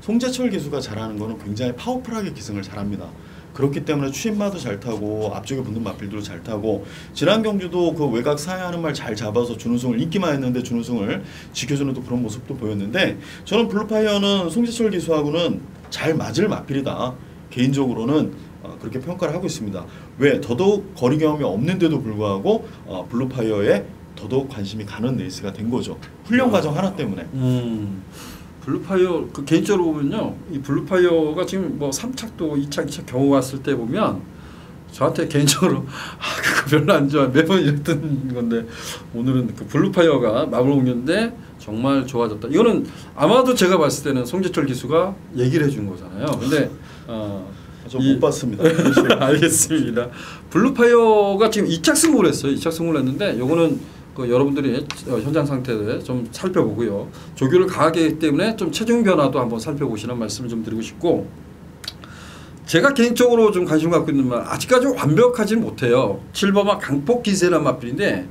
송재철 기수가 잘하는 거는 굉장히 파워풀하게 기승을 잘합니다. 그렇기 때문에 추임마도 잘 타고 앞쪽에 붙는 마필도 잘 타고 지난 경주도 그 외곽 사이하는 말 잘 잡아서 준우승을 인기만 했는데 준우승을 지켜주는 또 그런 모습도 보였는데 저는 블루파이어는 송재철 기수하고는 잘 맞을 마필이다. 개인적으로는 그렇게 평가를 하고 있습니다. 왜? 더더욱 거리 경험이 없는데도 불구하고 블루파이어에 더더욱 관심이 가는 레이스가 된 거죠. 훈련 과정 하나 때문에. 블루파이어 그 개인적으로 보면요, 이 블루파이어가 지금 뭐 3착도 2착 겨우 왔을 때 보면 저한테 개인적으로 그거 별로 안 좋아 매번 이랬던 건데 오늘은 그 블루파이어가 마블 옮겼는데 정말 좋아졌다. 이거는 아마도 제가 봤을 때는 송재철 기수가 얘기를 해준 거잖아요. 근데 저 못 봤습니다. 알겠습니다. 블루파이어가 지금 2착 승부를 했어요. 2착 승부를 했는데 요거는 그 여러분들이 현장 상태를 좀 살펴보고요. 조교를 강하게 했기 때문에 좀 체중 변화도 한번 살펴보시는 말씀을 좀 드리고 싶고 제가 개인적으로 좀 관심 갖고 있는 말 아직까지 완벽하지는 못해요. 7번마 강폭기세라는 마필인데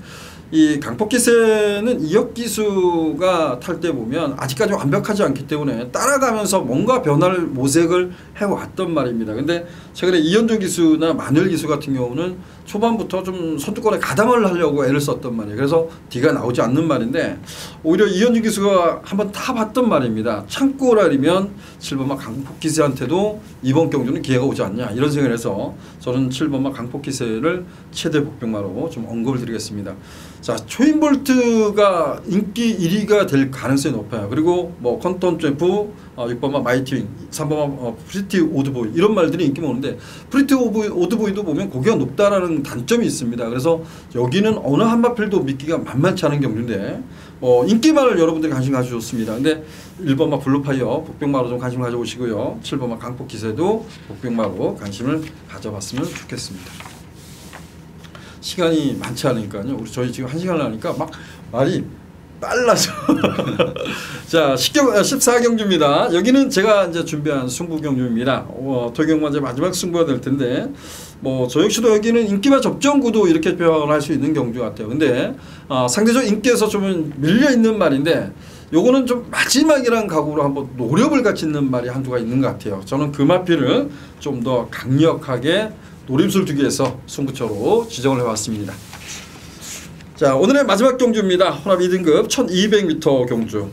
이 강폭기세는 이혁 기수가 탈 때 보면 아직까지 완벽하지 않기 때문에 따라가면서 뭔가 변화를 모색을 해왔던 말입니다. 근데 최근에 이현종 기수나 마늘 기수 같은 경우는 초반부터 좀 선두권에 가담을 하려고 애를 썼던 말이에요. 그래서 뒤가 나오지 않는 말인데 오히려 이현종 기수가 한번 타봤던 말입니다. 창고라리면 7번마 강폭기세한테도 이번 경주는 기회가 오지 않냐 이런 생각을 해서 저는 7번마 강폭기세를 최대 복병마로 좀 언급을 드리겠습니다. 자, 초인볼트가 인기 1위가 될 가능성이 높아요. 그리고 뭐 컨턴 점프, 6번마 마이티윙, 3번마 프리티 오드보이 이런 말들이 인기 많은데 프리티 오드보이도 보면 고기가 높다라는 단점이 있습니다. 그래서 여기는 어느 한 마필도 믿기가 만만치 않은 경주인데 인기만을 여러분들이 관심 가져줬습니다. 근데 1번마 블루파이어 복병마로 좀 관심 가져보시고요. 7번마 강폭기세도 복병마로 관심을 가져봤으면 좋겠습니다. 시간이 많지 않으니까요. 저희 지금 1시간을 하니까 막 말이 빨라져. 자, 14경주입니다. 여기는 제가 이제 준비한 승부 경주입니다. 토경만 이제 마지막 승부가 될 텐데, 저 역시도 여기는 인기와 접전구도 이렇게 표현할 수 있는 경주 같아요. 근데 상대적 인기에서 좀 밀려 있는 말인데, 요거는 좀 마지막이란 각오로 한번 노력을 같이 있는 말이 한두가 있는 것 같아요. 저는 그 마필을 좀 더 강력하게 노림수를 두기 위해서 승부처로 지정을 해왔습니다. 자, 오늘의 마지막 경주입니다. 혼합 2등급 1200m 경주.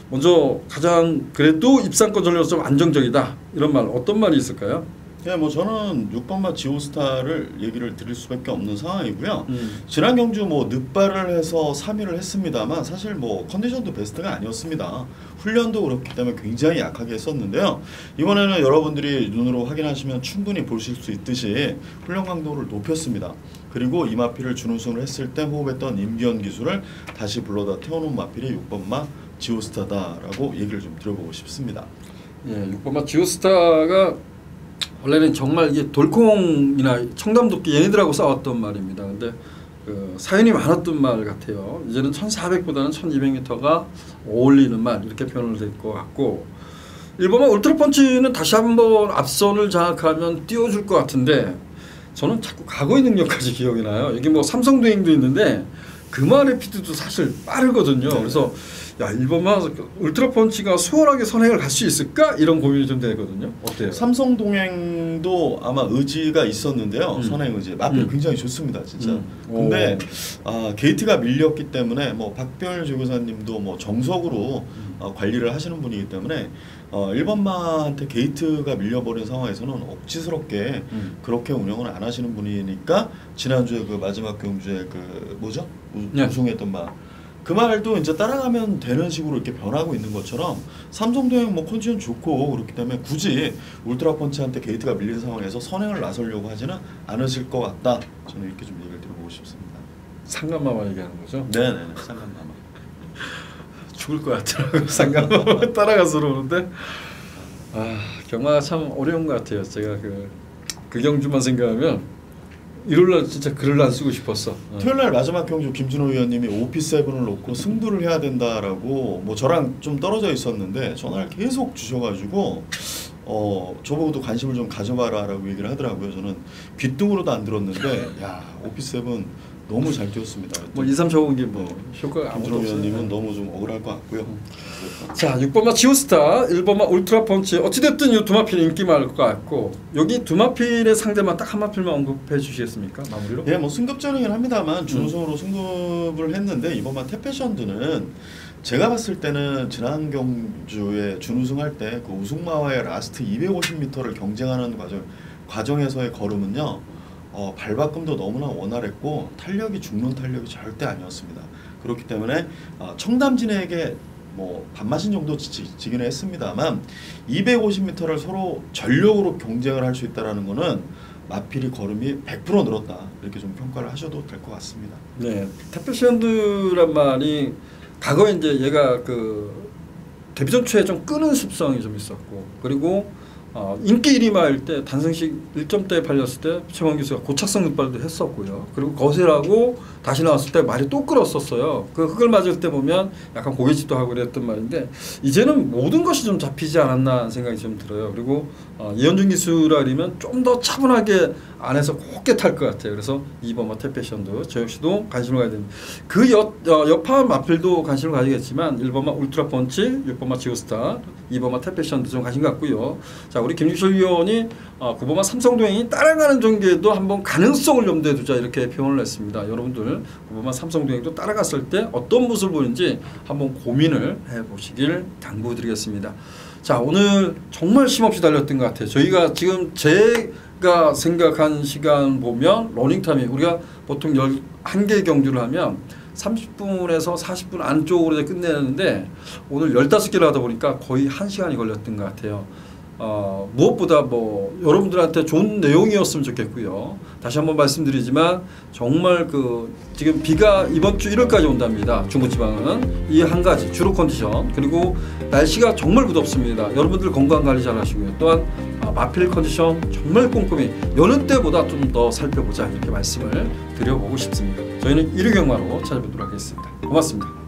먼저 가장 그래도 입상권 전략으로 좀 안정적이다. 이런 말 어떤 말이 있을까요? 네, 뭐 저는 6번마 지오스타를 얘기를 드릴 수밖에 없는 상황이고요. 지난 경주 뭐 늑발을 해서 3위를 했습니다만 사실 뭐 컨디션도 베스트가 아니었습니다. 훈련도 그렇기 때문에 굉장히 약하게 했었는데요. 이번에는 여러분들이 눈으로 확인하시면 충분히 보실 수 있듯이 훈련 강도를 높였습니다. 그리고 이 마필을 준우승을 했을 때 호흡했던 임기현 기수를 다시 불러다 태워놓은 마필이 6번마 지오스타다라고 얘기를 좀 드려보고 싶습니다. 예, 6번마 지오스타가 원래는 정말 이게 돌콩이나 청담도끼 얘네들하고 싸웠던 말입니다. 근데 그 사연이 많았던 말 같아요. 이제는 1400보다는 1200m가 어울리는 말 이렇게 표현을 될 것 같고 1번마 울트라펀치는 다시 한번 앞선을 장악하면 띄워줄 것 같은데 저는 자꾸 과거의 능력까지 기억이 나요. 여기 뭐 삼성도행도 있는데 그만의 피드도 사실 빠르거든요. 그래서 야 1번마 울트라펀치가 수월하게 선행을 갈 수 있을까? 이런 고민이 좀 되거든요. 어때요? 삼성동행도 아마 의지가 있었는데요. 선행 의지. 마필 굉장히 좋습니다. 진짜. 근데 게이트가 밀렸기 때문에 뭐 박병일 조교사님도 뭐 정석으로 관리를 하시는 분이기 때문에 1번마한테 게이트가 밀려버린 상황에서는 억지스럽게 그렇게 운영을 안 하시는 분이니까 지난주에 그 마지막 경주에 그 뭐죠? 우승했던 마. 그 말도 이제 따라가면 되는 식으로 이렇게 변하고 있는 것처럼 삼성도행 뭐 컨디션 좋고 그렇기 때문에 굳이 울트라펀치한테 게이트가 밀린 상황에서 선행을 나서려고 하지는 않으실 것 같다. 저는 이렇게 좀 얘기를 드려보고 싶습니다. 상간마마 얘기하는 거죠? 네네, 상간마마. 죽을 것 같더라고요. 상간마마 따라가서 그러는데 경마가 참 어려운 것 같아요. 제가 그 경주만 생각하면 일요일날 진짜 글을 안 쓰고 싶었어. 토요일날 마지막 경주 김준호 위원님이 OP7을 놓고 승부를 해야 된다라고 뭐 저랑 좀 떨어져 있었는데 전화를 계속 주셔가지고 저보고도 관심을 좀 가져봐라라고 얘기를 하더라고요. 저는 귓등으로도 안 들었는데 야 OP7 너무 잘 뛰었습니다. 뭐 2, 3 적은 게 뭐 효과가 김준호 위원님은 너무 좀 억울할 것 같고요. 자 6번마 지오스타, 1번마 울트라펀치 어찌됐든 이 두 마필 인기 많을 것 같고 여기 두 마필의 상대만 딱 한 마필만 언급해 주시겠습니까? 마무리로? 예, 뭐 승급전이긴 합니다만 준우승으로 승급을 했는데 이번만 태페션드는 제가 봤을 때는 지난 경주에 준우승할 때 그 우승마와의 라스트 250m를 경쟁하는 과정에서의 걸음은요. 발바꿈도 너무나 원활했고 탄력이 죽는 탄력이 절대 아니었습니다. 그렇기 때문에 청담진에게 뭐 반마신 정도 지기는 했습니다만 250m를 서로 전력으로 경쟁을 할 수 있다라는 거는 마필이 걸음이 100% 늘었다 이렇게 좀 평가를 하셔도 될 것 같습니다. 네, 태페션드란 말이 과거에 이제 얘가 그 데뷔전 초에 좀 끄는 습성이 좀 있었고 그리고 인기 1위마일 때 단승식 1점대에 팔렸을 때 최원 기수가 고착성 늑발도 했었고요. 그리고 거세라고 다시 나왔을 때 말이 또 끌었었어요. 그 흙을 맞을 때 보면 약간 고개짓도 하고 그랬던 말인데 이제는 모든 것이 좀 잡히지 않았나 생각이 좀 들어요. 그리고 이현준 기수라 그러면 좀 더 차분하게 안에서 곱게 탈 것 같아요. 그래서 2번마 태페션드 저 역시도 관심을 가야 됩니다. 그 여파한 마필도 관심을 가지겠지만 1번마 울트라펀치, 6번마 지오스타, 2번마 태페션드 좀 관심 갖고요. 자 우리 김유철 위원이 9번마 삼성동행이 따라가는 전개도 한번 가능성을 염두에 두자 이렇게 표현을 했습니다. 여러분들 9번마 삼성동행도 따라갔을 때 어떤 모습을 보이는지 한번 고민을 해보시길 당부드리겠습니다. 자 오늘 정말 쉼없이 달렸던 것 같아요. 저희가 지금 제가 생각한 시간 보면 러닝타임이 우리가 보통 11개 경주를 하면 30분에서 40분 안쪽으로 끝내는데 오늘 15개를 하다 보니까 거의 1시간이 걸렸던 것 같아요. 무엇보다 뭐 여러분들한테 좋은 내용이었으면 좋겠고요. 다시 한번 말씀드리지만 정말 지금 비가 이번 주 1월까지 온답니다. 중부지방은 이 한 가지 주로 컨디션 그리고 날씨가 정말 무덥습니다. 여러분들 건강 관리 잘 하시고요. 또한 마필 컨디션 정말 꼼꼼히 여느 때보다 좀 더 살펴보자 이렇게 말씀을 드려보고 싶습니다. 저희는 1위 경마로 찾아뵙도록 하겠습니다. 고맙습니다.